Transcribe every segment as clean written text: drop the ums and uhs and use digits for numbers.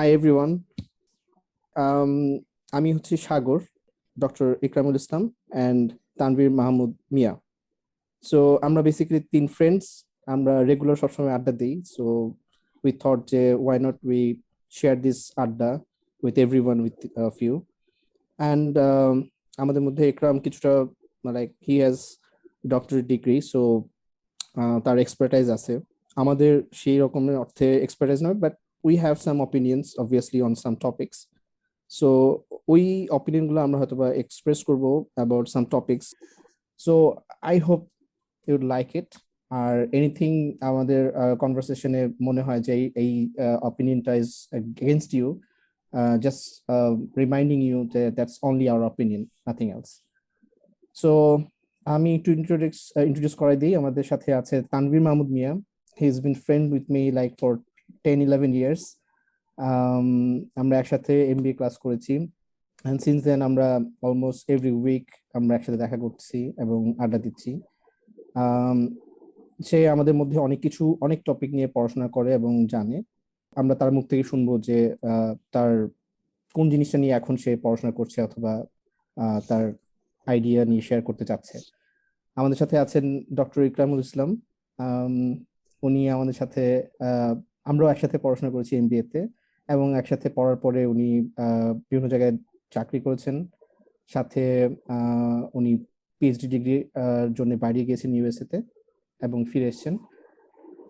Hi everyone. আমি হচ্ছি Sagar, doctor Ikramul Islam and Tanvir Mahmud Mia. So আমরা বেসিক্যালি তিন ফ্রেন্ডস, আমরা রেগুলার সবসময় আড্ডা দিই. So we thought যে why not we share this আড্ডা with everyone with a few. And আমাদের মধ্যে ইকরাম কিছুটা like he has doctorate degree, so তার এক্সপার্টাইজ আছে. আমাদের সেই রকমের অর্থে এক্সপার্টাইজ নয়, but we have some opinions obviously on some topics. So ওই অপিনিয়ন গুলো আমরা হয়তো বা এক্সপ্রেস করব about some topics. So I hope you would like it. আর এনিথিং আমাদের কনভারসেশনে মনে হয় যে এই অপিনিয়নটা is against you, just reminding you that that's only our opinion, nothing else. So আমি একটু ইন্ট্রোডিউস করাই দিই. আমাদের সাথে আছে তানভীর মাহমুদ মিয়া. He has been friend with me like for 10-11 years. আমরা একসাথে এমবিএ ক্লাস করেছি, and since then আমরা অলমোস্ট এভরি উইক আমরা একসাথে দেখা করছি এবং আড্ডা দিচ্ছি. সে আমাদের মধ্যে অনেক টপিক নিয়ে পড়াশোনা করে এবং জানে. আমরা তার মুখ থেকে শুনবো যে তার কোন জিনিসটা নিয়ে এখন সে পড়াশোনা করছে অথবা তার আইডিয়া নিয়ে শেয়ার করতে চাচ্ছে. আমাদের সাথে আছেন ডক্টর ইকরামুল ইসলাম. উনি আমাদের সাথে আমরাও একসাথে পড়াশোনা করেছি এমবিএ তে, এবং একসাথে পড়ার পরে উনি বিভিন্ন জায়গায় চাকরি করেছেন. সাথে উনি পিএইচডি ডিগ্রি জন্য বাইরে গিয়েছেন ইউএসএ তে এবং ফিরে এসেছেন,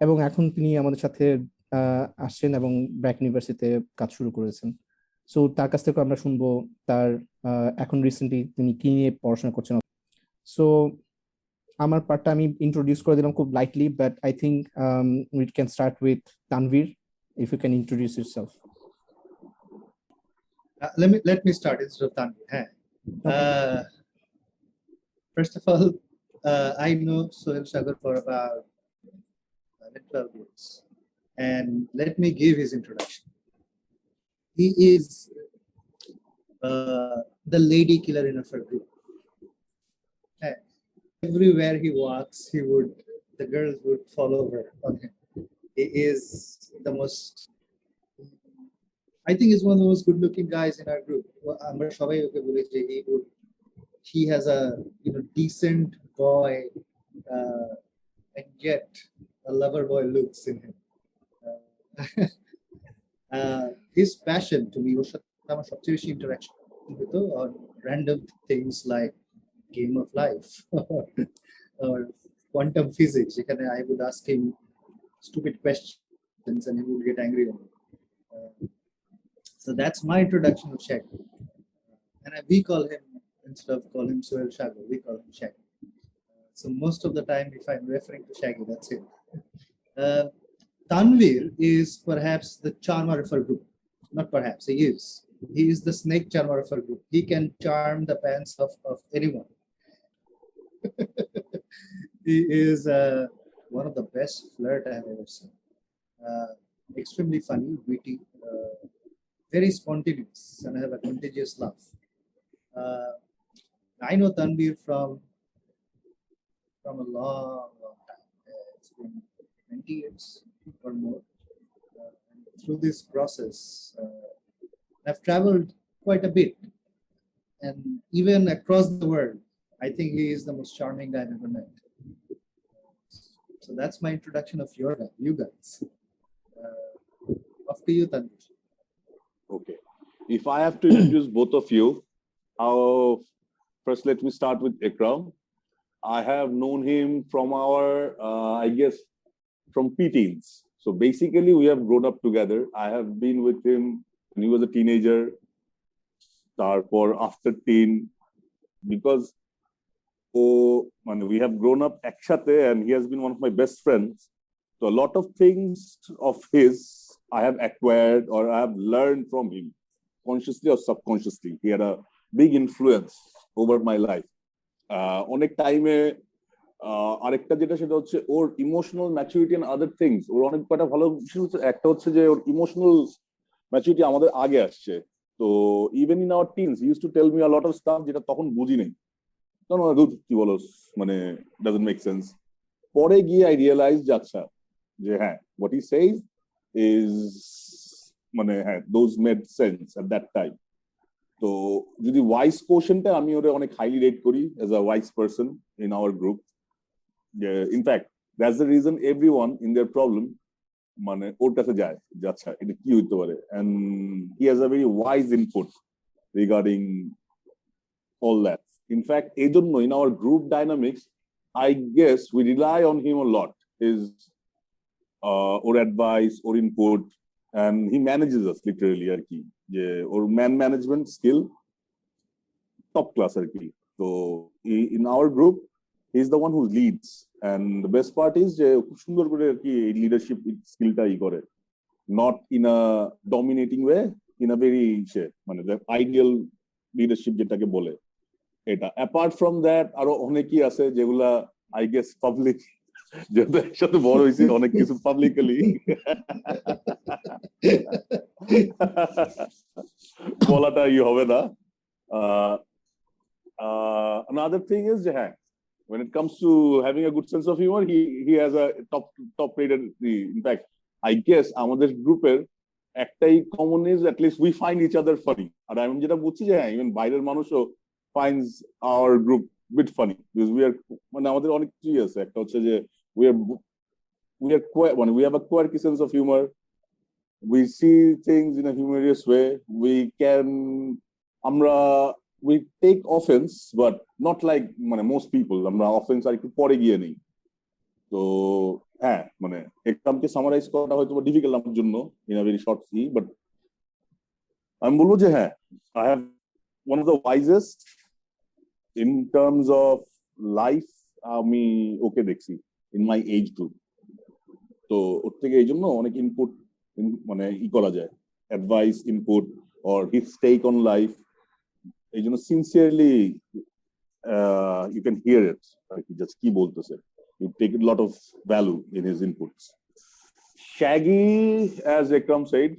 এবং এখন তিনি আমাদের সাথে আসছেন এবং ব্র্যাক ইউনিভার্সিটিতে কাজ শুরু করেছেন. সো তার কাছ থেকে আমরা শুনবো তার এখন রিসেন্টলি তিনি কি নিয়ে পড়াশোনা করছেন. সো আমার পার্টটা আমি ইন্ট্রোডিউস করে দিলাম খুব lightly, but I think we can start with Tanvir, if you can introduce yourself. Let me start instead of Tanvir. First of all, I know Sohail Sagar for about 12 years, and let me give his introduction. He is the lady killer in our group. Everywhere he walks, the girls would follow her on him. He is the most, I think he's one of the most good-looking guys in our group. He has a decent boy and yet a lover boy looks in him. His passion to me was interaction on random things like game of life or quantum physics. I would ask him stupid questions and he would get angry on me. So that's my introduction of Shaggy. And we call him, instead of call him Sohail Sagar, we call him Shaggy. So most of the time, if I'm referring to Shaggy, that's it. Tanvir is perhaps the charmer of our group. Not perhaps, he is. He is the snake charmer of our group. He can charm the pants of anyone. He is one of the best flirt I have ever seen. Extremely funny, witty, very spontaneous, and I have a contagious laugh. I know Tanvir from a long time. It's been 20 years or more. Through this process, I've traveled quite a bit, and even across the world, I think he is the most charming guy I've ever met. So that's my introduction of you guys. After you, Tanvir. Okay. If I have to introduce both of you, first let me start with Ikram. I have known him from our, I guess, from preteens. So basically, we have grown up together. I have been with him when he was a teenager, or after teen, because we have grown up ekshate, and he has been one of my best friends. So a lot of things of his I have acquired or I have learned from him, consciously or subconsciously. He had a big influence over my life. অনেক টাইমে আরেকটা যেটা সেটা হচ্ছে ওর emotional maturity and other things. ওর অনেক কটা ভালো বিষয় হচ্ছে, একটা হচ্ছে যে ওর ইমোশনাল ম্যাচুরিটি আমাদের আগে আসছে। তো even in our teens he used to tell me a lot of stuff যেটা তখন বুঝি নাই, কি বলো মানে ডাজন্ট মেক সেন্স। পরে গিয়ে আই রিয়েলাইজ যে আচ্ছা, যে হ্যাঁ, হোয়াট হি সেইজ ইজ মানে হ্যাঁ those made sense at that time. তো যদি ওয়াইজ কোশ্চেনটা আমি ওরে অনেক হাইলি রেট করি as a wise person in our group. In fact, that's the reason everyone in their problem মানে ওর কাছে যায় যে আচ্ছা এটা কি হইতে পারে, and he has a very wise input regarding all that. In fact, এই জন্য in our group dynamics, I guess we rely on him a lot. His or advice or input, and he manages us literally আর কি, যে ওর man management skill top class আর কি. So in our group he is the one who leads, and the best part is যে খুব সুন্দর করে আর কি এই leadership স্কিলটা করে, not in a dominating way, in a very মানে the ideal leadership যেটাকে বলে এটা. অ্যাপার্ট ফ্রম দ্যাট আরো অনেকই আছে যেগুলা আই গেস পাবলিক, যেহেতু একসাথে বড় হয়েছে অনেক কিছু পাবলিকলি বলাটা হবে না. Another thing is হ্যাঁ, when it comes to having a good sense of humor, he has a top rated. In fact, I guess আমাদের গ্রুপের একটাই common is at least we find each other funny. আর আমি যেটা বুঝছি যে হ্যাঁ, even বাইরের মানুষও finds our group bit funny because we are মানে আমাদের অনেক কিছুই আছে. একটা হচ্ছে যে we have a quirky sense of humor. We see things in a humorous way. We take offense, but not like মানে most people. আমরা offense আর একটু পরে গিয়ে নেই. তো হ্যাঁ, মানে একদমকে সামারাইজ করাটা হয়তো ডিফিকাল্ট আমার জন্য in a very short see, but আমি বলবো যে হ্যাঁ, I have one of the wisest in terms of life আমি ওকে দেখছি in my age group. তো ওর থেকে এই জন্য অনেক ইনপুট মানে করা যায়, advice input or his take on life. এই জন্য sincerely you can hear it, like just কি বলতেছে, you take a lot of value in his inputs. Shaggy, as Ekram said,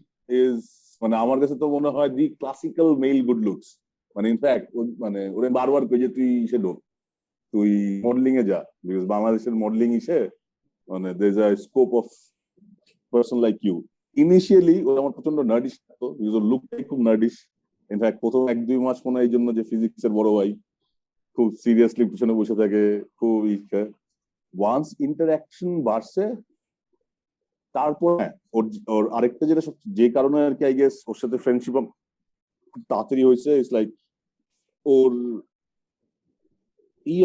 is মানে আমার কাছে তো মনে হয় the classical male good looks. মানে ইনফ্যাক্ট মানে ওরে বারবার কই যে তুই তুই মডেলিং এ যা, বিকজ বাংলাদেশের মডেলিং মানে there is a scope of person like you. Initially ওরা আমার প্রচন্ড নার্ডিশ থাকতো, বিকজ ওর লুকটাই খুব নার্ডিশ. ইনফ্যাক্ট প্রথম 1-2 মাস মনে হয় এই জন্য যে ফিজিক্সের বড় ভাই খুব সিরিয়াসলি পিছনে বসে থাকে, খুব ওয়ান্স ইন্টারঅ্যাকশন বাড়ছে তারপর ওর আরেকটা যেটা যে কারণে আর কি আই গেস ওর সাথে ফ্রেন্ডশিপ তাড়াতাড়ি হয়েছে, it's like or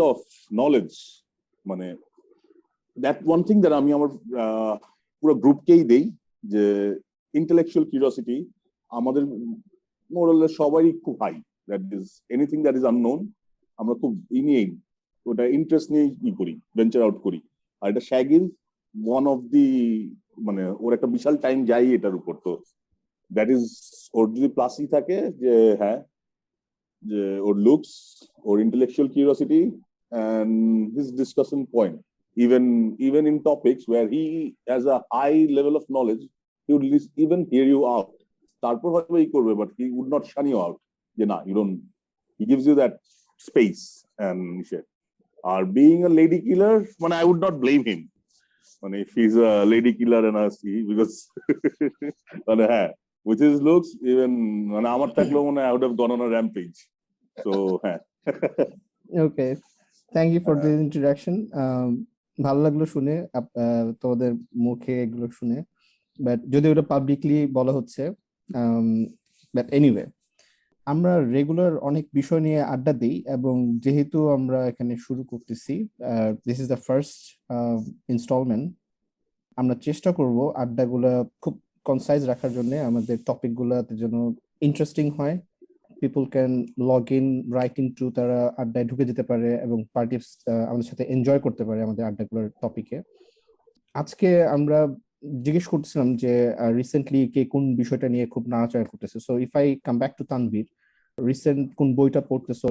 of knowledge, মানে দ্যাট ওয়ান থিং দ্যাট আমি আমার পুরো গ্রুপকেই দেই, যে ইন্টেলেকচুয়াল কিউরিওসিটি আমাদের মোরালে সবারই খুব high. That is anything that is unknown আমরা খুব নিয়েই ওটা ইন্টারেস্ট নিয়ে করি, ভেঞ্চার আউট করি. আর এটা শ্যাগির ওয়ান অফ দি মানে ওর একটা বিশাল টাইম যাই এটার উপর. তো দ্যাট ইজ ওর যদি প্লাসই থাকে যে হ্যাঁ, যে ওর লুকস, ওর intellectual curiosity and his discussion point, even in topics where he has a high level of knowledge, he would even hear you out. তারপর হয়তো এই করবে, but he would not shun you out, যে না you don't, he gives you that space and shit. Or being a lady killer, মানে I would not blame him মানে if he's a lady killer and I see, because মানে হ্যাঁ, with his looks even মানে আমার থাকলেও মনে I would have gone on a rampage. So হ্যাঁ. Okay, thank you for the introduction. ভালো লাগলো শুনে তোমাদের মুখে এগুলো শুনে, বাট যদি ওটা পাবলিকলি বলা হচ্ছে, বাট এনিওয়ে আমরা রেগুলার অনেক বিষয় নিয়ে আড্ডা দিই, এবং যেহেতু আমরা এখানে শুরু করতেছি, this is the first instalment, আমরা চেষ্টা করব আড্ডাগুলা খুব কনসাইজ রাখার জন্য, আমাদের টপিকগুলোতে যেন ইন্টারেস্টিং হয়, people can log in right into, তারা আড্ডায় ঢুকে যেতে পারে এবং পার্টি আমাদের সাথে এনজয় করতে পারে আমাদের আড্ডাগুলোর টপিকে. আজকে আমরা জিজ্ঞেস করতেছিলাম যে রিসেন্টলি কে কোন বিষয়টা নিয়ে খুব নাড়াচাড়া করতেছে. So if I come back to Tanvir, recent কোন বইটা পড়তেছো?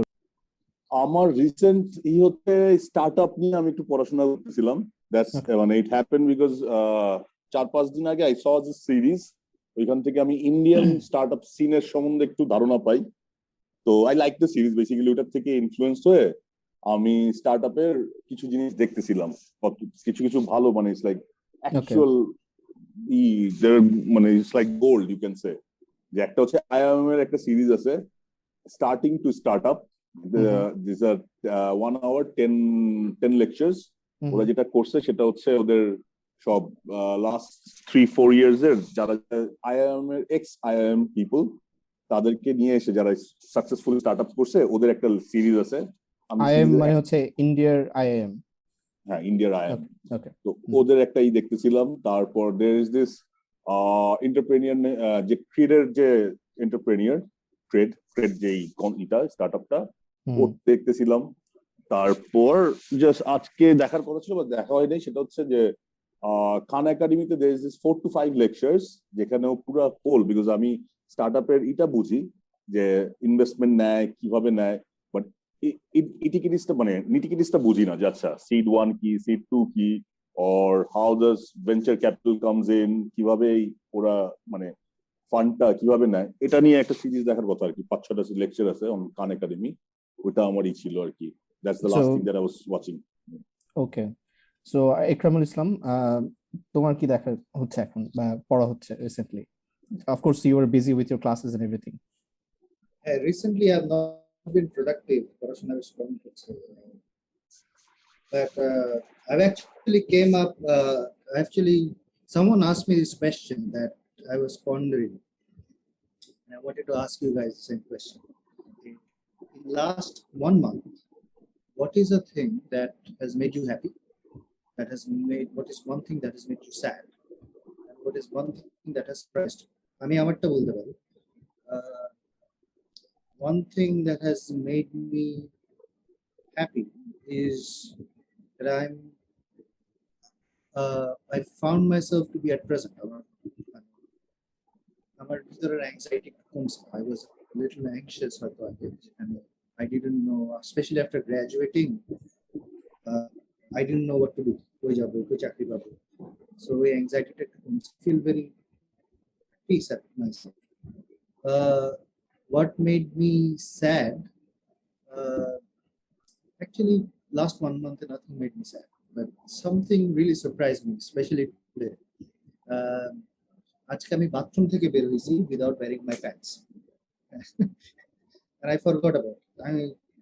আমার রিসেন্ট হচ্ছে স্টার্টআপ নিয়ে আমি একটু পড়াশোনা করতেছিলাম. দ্যাটস মানে ইট হ্যাপেন্ড বিকজ 4-5 দিন আগে আই স দিস সিরিজ, ওইখান থেকে আমি ইন্ডিয়ান স্টার্টআপ সিনের সম্বন্ধে একটু ধারণা পাই. তো I like the series, basically ওটার থেকে ইনফ্লুয়েন্স হয়ে আমি স্টার্টআপের কিছু জিনিস দেখতেছিলাম, কিছু ভালো মানে ইটস লাইক অ্যাকচুয়াল মানে it's like gold you can say. যে একটা হচ্ছে আইএম এর একটা সিরিজ আছে starting to start up, this আর 1 hour 10 lectures। ওরা যেটা করছে সেটা হচ্ছে ওদের সব লাস্ট 3-4 years এর যারা আইএম এর এক্স আইএম পিপল তাদেরকে নিয়ে এসে যারা সাকসেসফুল স্টার্ট আপ করছে ওদের একটা সিরিজ আছে। আইএম মানে হচ্ছে ইন্ডিয়ার আইএম। হ্যাঁ, ইন্ডিয়ার আইএম। ওকে, তো ওদের একটাই দেখতেছিলাম। তারপর there is this এন্টারপ্রেনিয়র যে ট্রেডের যে এন্টারপ্রেনিয়র ট্রেড যেই এটা স্টার্টআপটা ও দেখতেছিলাম। তারপর জাস্ট আজকে দেখার কথা ছিল দেখা হয় নাই, সেটা হচ্ছে যে খান একাডেমিতে there is this 4 to 5 lectures যেখানেও পুরো কোল, বিকজ আমি স্টার্টআপের এটা বুঝি যে ইনভেস্টমেন্ট নেয় কিভাবে নেয়, বাট ইটিকিটিসটা মানে নিটিকিটিসটা বুঝি না যে আচ্ছা সিড 1 কি সিড 2 কি or how does venture capital comes in, কিভাবে ওরা মানে ফান্ডটা কিভাবে নেয়, এটা নিয়ে একটা সিরিজ দেখার কথা আর কি। 5-6টা লেকচার আছে অন খান একাডেমি, ওটা আমারই ছিল আর কি। That's the last thing that I was watching. Okay, so Ikramul Islam, তোমার কি দেখা হচ্ছে এখন বা পড়া হচ্ছে recently? Of course you are busy with your classes and everything. Recently I have not been productive, পড়াশোনা বেশ কম করছে, but I've actually came up actually someone asked me this question that I was pondering, and I wanted to ask you guys the same question. In last 1 month, what is a thing that has made you happy, what is one thing that has made you sad, and what is one thing that has surprised you? আমি আমারটা বলতে পারি। One thing that has made me happy is that I found myself to be at present. আমার ভিতরের anxiety কমছে। I was a little anxious হয়তো আগে, and I didn't know, especially after graduating, I didn't know what to do, কই যাব, কই চাকরি পাবো। So ওই anxiety-টা কমছে, feel very peace at myself. What made me sad? Actually, last 1 month nothing made me sad, but something really surprised me, especially today. আজকে আমি bathroom থেকে বের হয়েছি without wearing my pants, and I forgot about it. I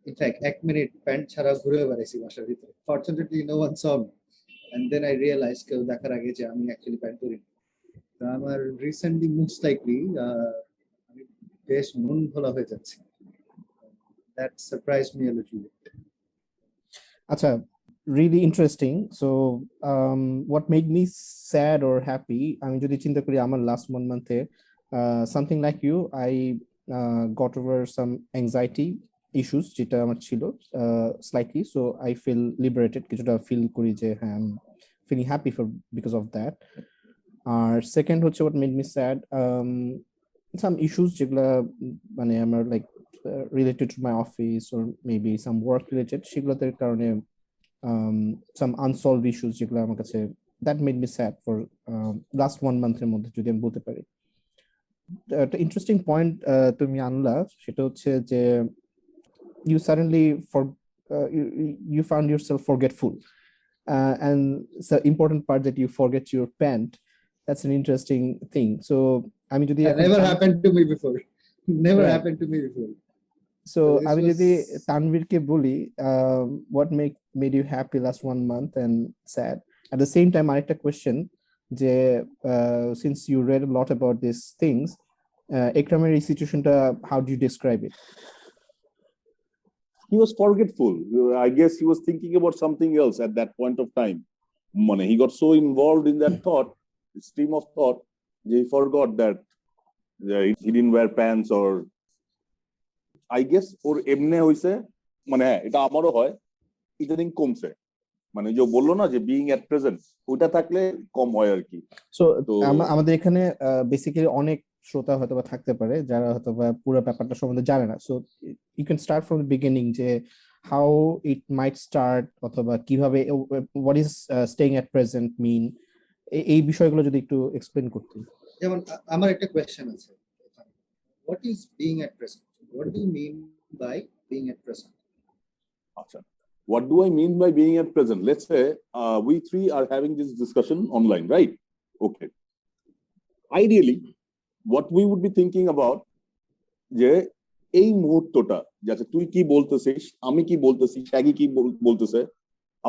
in fact 1 minute pant ছাড়া ঘুরে বেড়াইছি বাসার ভিতরে। Fortunately no one saw me, and then I realized কেউ দেখার আগে যে আমি actually প্যান্ট পরি। তো আমার রিসেন্টলি মোস্ট লাইকলি আমি বেশ মন ভোলা হয়ে যাচ্ছে। That surprised me a little bit. আচ্ছা, really interesting. So what made me sad or happy, আমি যদি চিন্তা করি আমার last 1 month something like you, I got over some anxiety issues যেটা আমার ছিল slightly, so I feel liberated, কিছুটা feel করি যে হ্যাঁ I'm feeling happy because of that. R second হচ্ছে what made me sad, some issues যেগুলা মানে আমার like related to my office or maybe some work related, সেগুলোতে কারণে some unsolved issues যেগুলো আমার কাছে that made me sad for last 1 month এর মধ্যে, যদি আমি বলতে পারি। একটা ইন্টারেস্টিং পয়েন্ট তুমি আনলা, সেটা হচ্ছে যে you suddenly you found yourself forgetful, and it's an important part that you forget your pant. That's an interesting thing. So আমি যদি never happened to me before. Never Right. happened to me before. So So this আমি যদি was- তানভীরকে বলি what made you happy last 1 month and sad, at the same time আরেকটা question যে since you read a lot about these things, একরামের এই সিচুয়েশনটা how do you describe it? He was forgetful. I guess he was thinking about something else at that point of time. He got so involved in that stream of thought, he forgot that he didn't wear pants, or I guess ওর এমনি হইছে, এটা আমারও হয়, ইদানিং কমছে, যে বললো না যে বিইং এট প্রেজেন্ট, ওইটা থাকলে কম হয় আর কি। সো আমাদের এখানে বেসিক্যালি অনেক শ্রোতা হয়তো বা থাকতে পারে যারা হয়তো বা পুরো ব্যাপারটা সম্বন্ধে জানে না, so you can start from the beginning যে হাউ ইট মাইট স্টার্ট, অথবা কিভাবে what is staying at present mean, এই বিষয়গুলো যদি একটু এক্সপ্লেন করতে। যেমন আমার একটা কোয়েশ্চেন আছে, what is being at present? What do you mean by being at present? Acha. What do I mean by being at present? Let's say we three are having this discussion online, right? Okay. ideally what we would be thinking about যে এই মুহূর্তটা যাতে তুই কি বলতেছিস আমি কি বলতেছি শ্যাগি কি বলতেছে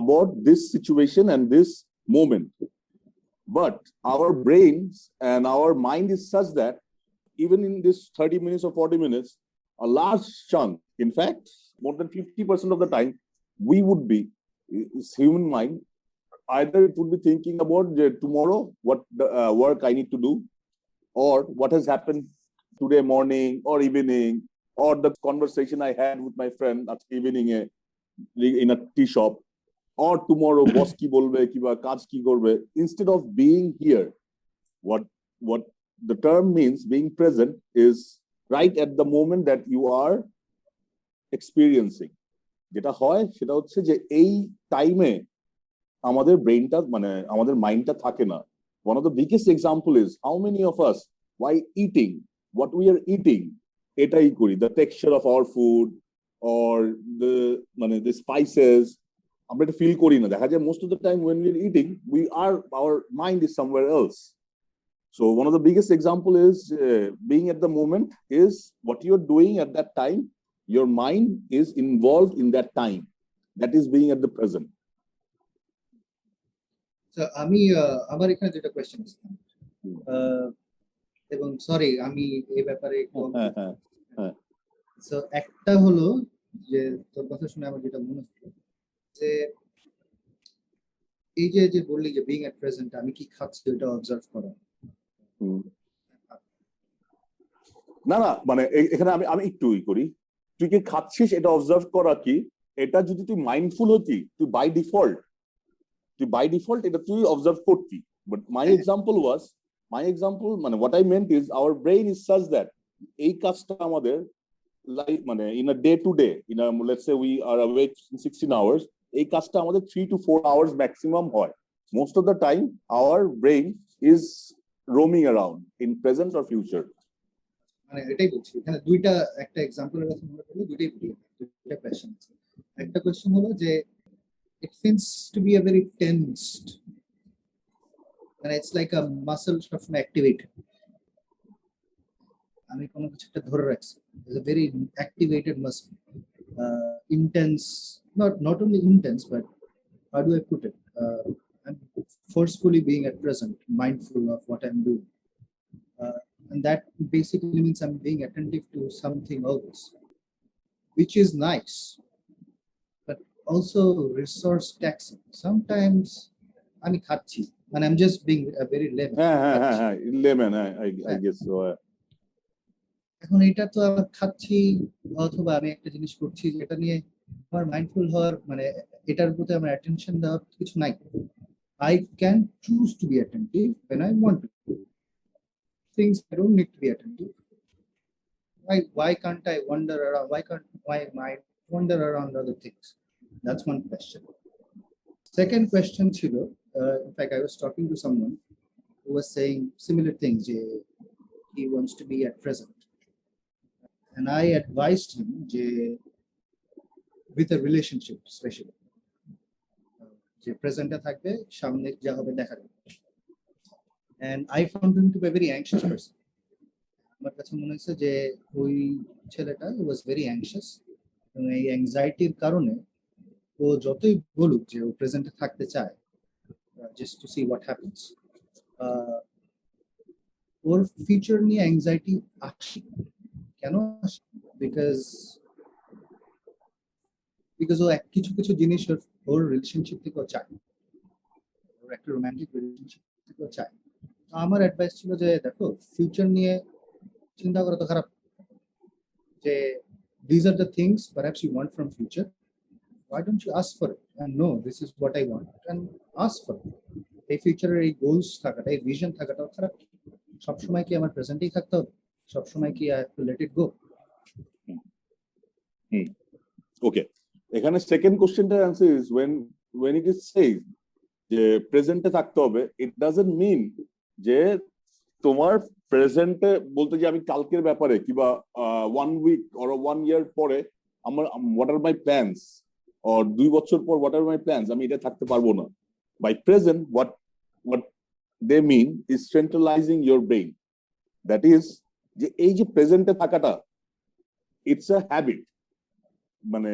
about this situation and this moment. But our brains and our mind is such that even in this 30 minutes or 40 minutes, a large chunk, in fact, more than 50% of the time, we would be, it's human mind, either it would be thinking about tomorrow, what work I need to do, or what has happened today morning or evening, or the conversation I had with my friend at evening in a tea shop, or tomorrow boss ki bolbe kiba kaj ki korbe. Instead of being here, what the term means, being present, is right at the moment that you are experiencing. যেটা হয় সেটা হচ্ছে যে এই টাইমে আমাদের ব্রেইনটা মানে আমাদের মাইন্ডটা থাকে না. One of the biggest example is how many of us, while eating, what we are eating, এটাই করি, the texture of our food or the spices, আমরা এটা ফিল করি না. দেখা যায় most of the time when we're eating, our mind is somewhere else. So one of the biggest example is being at the moment is what you're doing at that time. Your mind is involved in that time. That is being at the present. So আমি আমার এখানে দুটো question আছে এবং sorry আমি এই ব্যাপারে so একটা হলো যে তোর কথা শুনে আমার যেটা মনে হলো যে এই যে বললি যে বিং এট প্রেজেন্ট আমি কি খাচ্ছি ওটা অবজার্ভ করা না না মানে এখানে আমি একটু করি, তুই কি খাচ্ছিস এটা অবজার্ভ করা কি, এটা যদি তুই মাইন্ডফুল হতি তুই বাই ডিফল্ট এটা তুই অবজার্ভ করতি. বাট মাই এক্সাম্পল মানে what I meant is our brain is such that এই কাজটা আমাদের লাইক মানে in a day to day, let's say we are awake 16 hours, এই কাজটা আমাদের 3 to 4 hours maximum হয়. Most of the time our brain is roaming around in present or future. মানে এটাই বলছি এখানে দুইটা একটা এক্সাম্পলের কথা মনে পড়লো, দুইটা কোয়েশ্চেন আছে. একটা কোয়েশ্চেন হলো যে it seems to be a very tensed and it's like a muscle of activated. আমি কোনো কিছু একটা ধরে রাখছি, it's a very activated muscle, intense, not only intense but how do I put it, I'm forcefully being at present, mindful of what I'm doing, and that basically means I'm being attentive to something else, which is nice but also resource taxing. Sometimes আমি খাচ্ছি and I'm just being a very layman. I guess so. এখন এটা তো আমি খাচ্ছি অথবা আমি একটা জিনিস করছি যেটা নিয়ে আমার মাইন্ডফুল হওয়ার মানে এটার প্রতি আমার অ্যাটেনশন দেওয়ার কিছু নাই. I can choose to be attentive when I want to. Things I don't need to be attentive. Why can't I wander around? Why can't my mind wander around other things? That's one question. Second question, in fact, I was talking to someone who was saying similar things. He wants to be at present. And I advised him with a relationship, especially. Present থাকবে সামনে যা হবে দেখা যাবে. And I found him to be a very anxious person. আমার কাছে মনে হচ্ছে যে ওই ছেলেটা was very anxious এবং এই অ্যাংজাইটির কারণে ও যতই বলুক যে ও প্রেজেন্টে থাকতে চায় just to see what happens, or future নিয়ে অ্যাংজাইটি আসে. কেন? বিকজ ও কিছু জিনিস ওর রিলেশনশিপ থেকেও চায়, ওর একটা রোমান্টিক রিলেশনশিপ থেকেও চায়. তো আমার অ্যাডভাইস ছিল যে দেখো ফিউচার নিয়ে চিন্তা করা তো খারাপ, যে these are the things perhaps you want from future. Why don't you ask for it and no, this is what I want and ask for it. এই ফিউচারের এই গোলস থাকাটা, এই ভিশন থাকাটাও খারাপ. সবসময় কি আমার প্রেজেন্টেই থাকতে হবে? সবসময় কি I have to let it go? Okay, এখানে সেকেন্ড কোশ্চেনটার answer is when it is said যে প্রেজেন্টে থাকতে হবে, it doesn't mean যে তোমার প্রেজেন্টে বলতে যে আমি কালকের ব্যাপারে কিংবা 1 week or 1 year পরে আমার what are my plans or 2 বছর পর what are my plans, আমি এটা থাকতে পারবো না. By present what they mean is centralizing your brain. That is যে এই যে প্রেজেন্টে থাকাটা, ইটস আ হ্যাবিট। মানে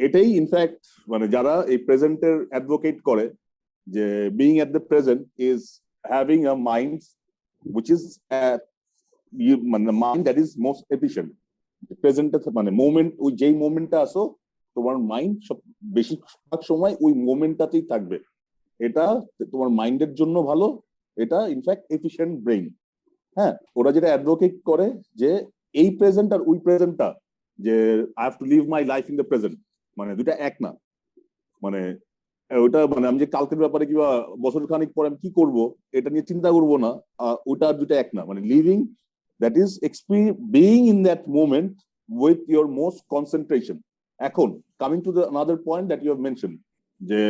এটাই ইনফ্যাক্ট মানে যারা এই প্রেজেন্টের অ্যাডভোকেট করে যে being at the present is having a mind which is মানে mind that is most efficient. প্রেজেন্টে মানে মোমেন্ট, ওই যেই মোমেন্টটা আসো তোমার মাইন্ড সব বেশিরভাগ সময় ওই মোমেন্টটাতেই থাকবে। এটা তোমার মাইন্ডের জন্য ভালো, এটা ইনফ্যাক্ট এফিশিয়েন্ট ব্রেইন। হ্যাঁ, ওরা যেটা অ্যাডভোকেট করে যে এই প্রেজেন্ট আর ওই প্রেজেন্টটা, যে I have to live my life in the present, মানে দুটা এক না। মানে ওটা মানে আমি যে কালকের ব্যাপারে কিংবা বছর খানিক পরে আমি কি করব এটা নিয়ে চিন্তা করবো না, ওটা দুটা এক না। মানে living that is being in that moment with your most concentration. এখন coming to the another point that you have mention, যে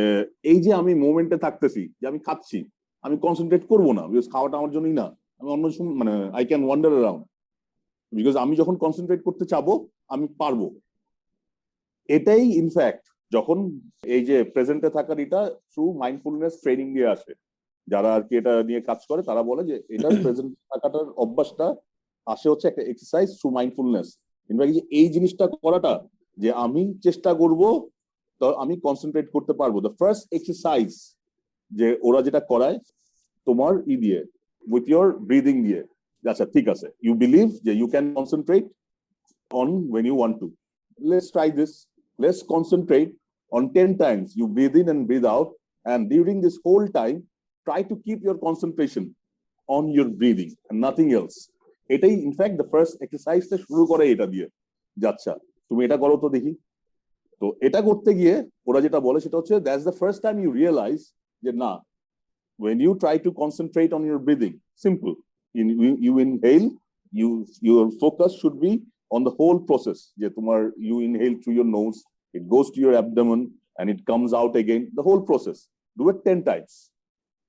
এই যে আমি মোমেন্টে থাকতেছি, যে আমি খাচ্ছি, আমি কনসেন্ট্রেট করবো না, বিকজ খাওয়াটা আমার জন্যই না, আমি অন্য সময় মানে I can wonder around, because আমি যখন কনসেন্ট্রেট করতে চাবো আমি পারবো। এটাই ইনফ্যাক্ট যখন এই যে প্রেজেন্টে থাকার এটা থ্রু মাইন্ডফুলনেস ট্রেনিং দিয়ে আসে, যারা আর কি এটা নিয়ে কাজ করে তারা বলে যে এটা প্রেজেন্ট থাকাটার অভ্যাসটা আসে হচ্ছে একটা এক্সারসাইজ থ্রু মাইন্ডফুলনেস। ইনফ্যাক্ট যে এই জিনিসটা করাটা, যে আমি চেষ্টা করব তো আমি কনসেন্ট্রেট করতে পারবো, দ্য ফার্স্ট এক্সারসাইজ যে ওরা যেটা করায় তোমার দিয়ে উইথ ইয়োর ব্রিদিং দিয়ে, আচ্ছা ঠিক আছে, ইউ বিলিভ যে you can concentrate on when you want to. Let's try this. Let's concentrate on 10 times. You breathe in and breathe out. And during this whole time, try to keep your concentration on your breathing and nothing else. এটাই in fact the first এক্সারসাইজটা শুরু করে এটা দিয়ে, যাচ্ছা তুমি এটা করো তো দেখি। তো এটা করতে গিয়ে ওরা যেটা বলে সেটা হচ্ছে that's the first time you realise যে না, when you try to concentrate on your breathing, simple. You inhale, your focus should be on the whole process. যে তোমার you inhale through your nose, it goes to your abdomen and it comes out again, the whole process. Do it 10 times.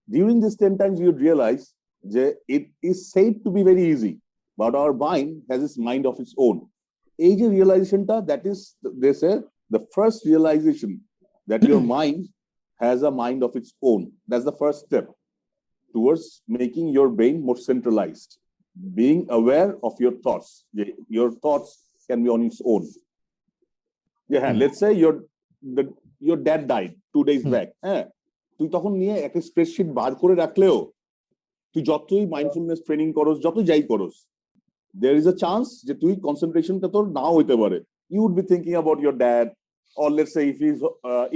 During this 10 times you realize that it is said to be very easy, but our mind has its mind of its own. এই যে realizationটা, that is, they say, the first realization that your mind has a mind of its own. That's the first step towards making your brain more centralized. Being aware of your thoughts. Your thoughts can be on its own. Yeah, let's say your dad died 2 days back. তুই তখন নিয়ে একটা spreadsheet বার করে রাখলেও, তুই যতই mindfulness training করস, যত যাই করস, there is a chance যে তুই কনসেন্ট্রেশনটা তোর নাও হইতে পারে। You would be thinking about your dad, or let's say if he's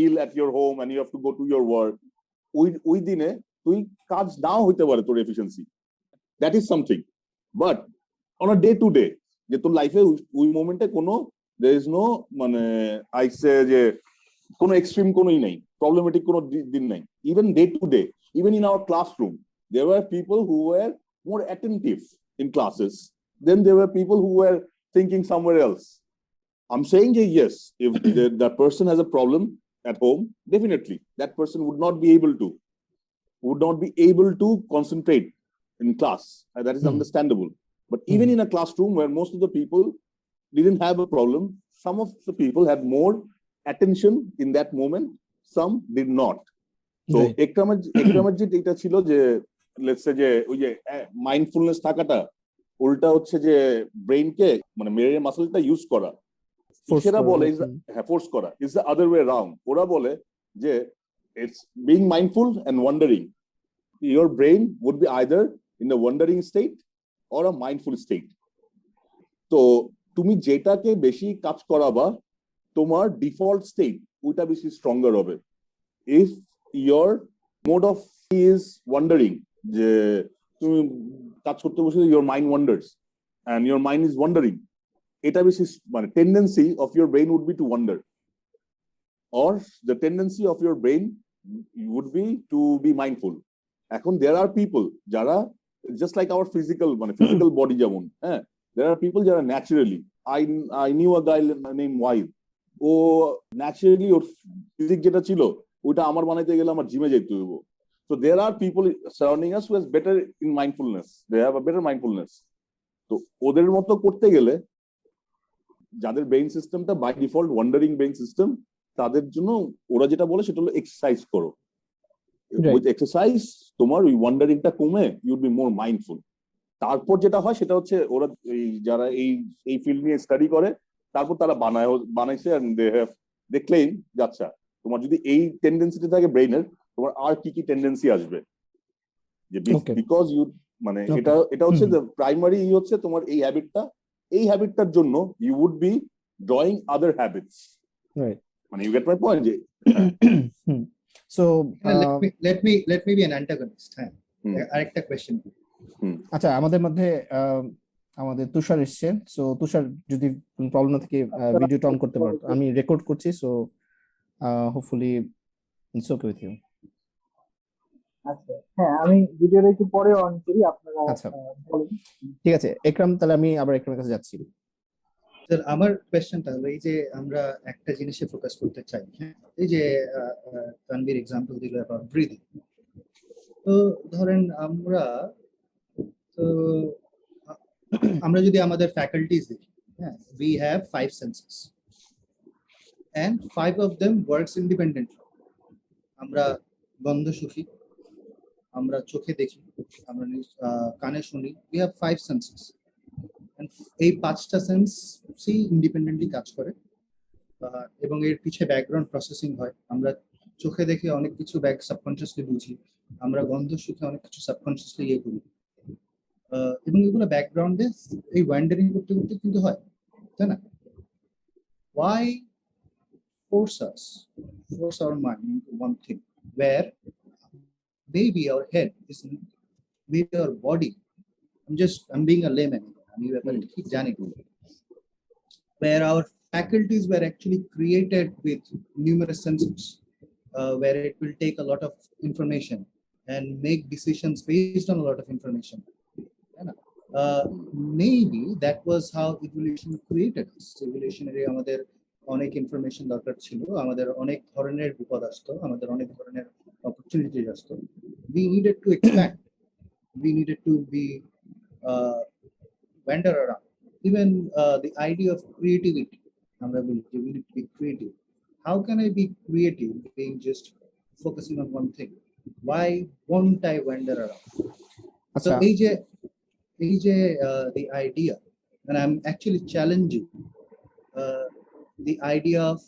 ill at your home and you have to go to your work, ওই দিনে তুই কাজ নাও হইতে পারে তোর efficiency. That is something. But on a day to day, যে তোর লাইফে ওই মোমেন্টে কোনো there is no মানে I say যে কোনো এক্সট্রিম কোনোই নাই, প্রবলেমেটিক কোনো দিন নাই। Even day to day, even in our classroom, there were people who were more attentive in classes. Then there were people who were thinking somewhere else. I'm saying that yes, if that person has a problem at home, definitely that person would not be able to concentrate in class. That is understandable. But even in a classroom where most of the people didn't have a problem, some of the people had more attention in that moment, some did not. So একরামের যেটা ছিল যে let's say যে ওই যে mindfulness থাকাটা উল্টা হচ্ছে যে ব্রেইনকে মানে মেরে মাসলটা ইউজ করা, সেটা বলে ফোর্স করা is the other way round. ওরা বলে যে it's being mindful and wandering. Your brain would be either in a wandering state or a mindful state. তো তুমি যেটাকে বেশি কাজ করাবা, তোমার ডিফল্ট স্টেট ওইটা বেশি স্ট্রঙ্গার হবে। If your mode of is wandering, যে তুমি কাজ করতে বসে your mind wanders and your mind is wandering, এটা বেশি মানে tendency of your brain would be to wander, or the tendency of your brain would be to be mindful. এখন there are people যারা just like our physical body যেমন, there are people যারা naturally, I knew a guy named Wahid, ও naturally ওর physique যেটা ছিল ওটা আমার বানাইতে গেলে আমার জিমে যেতে হইব। So there are people surrounding us who is better in mindfulness, they have a better mindfulness. তো ওদের মতো করতে গেলে যাদের ব্রেইন সিস্টেমটা by default wandering brain system, তাদের জন্য ওরা যেটা বলে সেটা হলো এক্সারসাইজ করো। With exercise তোমার ওই ওয়ান্ডারিংটা কমে, you would be more mindful. তারপর যেটা হয় সেটা হচ্ছে ওরা এই যারা এই ফিল্ড নিয়ে স্টাডি করে তারপর তারা বানাইছে দে ক্লেম যে আচ্ছা তোমার যদি এই টেন্ডেন্সিটা থাকে ব্রেইনের, তোমার আর কি কি টেন্ডেন্সি আসবে, যে বিকজ ইউ মানে এটা এটা হচ্ছে প্রাইমারি হচ্ছে তোমার এই হ্যাবিটটার জন্য you would be drawing other habits, মানে ইউ গেট মাই পয়েন্ট যে so let me be an antagonist. হ্যাঁ, আরেকটা কোশ্চেন। আচ্ছা, আমাদের মধ্যে আমাদের তুষার এসছে। সো তুষার, যদি প্রবলেম না থাকে ভিডিওটা অন করতে পারো। আমি রেকর্ড করছি, so hopefully it's okay with you. আচ্ছা, হ্যাঁ, আমি ভিডিওটা একটু পরে অন করি, আপনারা আচ্ছা, বলেন। ঠিক আছে একরাম, তাহলে আমি আবার একরামের কাছে যাচ্ছি। স্যার, আমার কোয়েশ্চেনটা হলো এই যে আমরা একটা জিনিসে ফোকাস করতে চাই, হ্যাঁ, এই যে তানভীর এক্সাম্পল দিল অ্যাবাউট ব্রিদিং। তো ধরেন আমরা যদি আমাদের ফ্যাকাল্টিজ দেখি, হ্যাঁ, we have 5 senses and 5 of them works independently. আমরা গন্ধ শুকি, আমরা চোখে দেখি, আমরা কানে শুনি, we have 5 senses and এই 5টা সেন্সই ইন্ডিপেন্ডেন্টলি কাজ করে এবং এর পিছে ব্যাকগ্রাউন্ড প্রসেসিং হয়। আমরা চোখে দেখে অনেক কিছু সাবকনশিয়াসলি বুঝি, আমরা গন্ধ শুকে অনেক কিছু সাবকনশিয়াসলি ইয়ে করি, এবং এগুলো ব্যাকগ্রাউন্ডে এই ওয়ান্ডারিং করতে করতে কিন্তু হয়, তাই না? Why force our mind into one thing where maybe our head is, maybe our body, I'm being a layman, আমি ব্যাপারে ঠিক জানি, where our faculties were actually created with numerous senses, where it will take a lot of information and make decisions based on a lot of information. Maybe that was how evolution created us. Evolutionary আমাদের অনেক information দরকার ছিল, আমাদের অনেক ধরনের বিপদ আসতো, আমাদের অনেক ধরনের অপরচুনিটি আসতো। We needed to expand, we needed to be wander around. Even the idea of creativity, আমরা বলি we need to be creative. How can I be creative being just focusing on one thing? Why won't I wander around? So এই যে the idea, and I'm actually challenging the idea of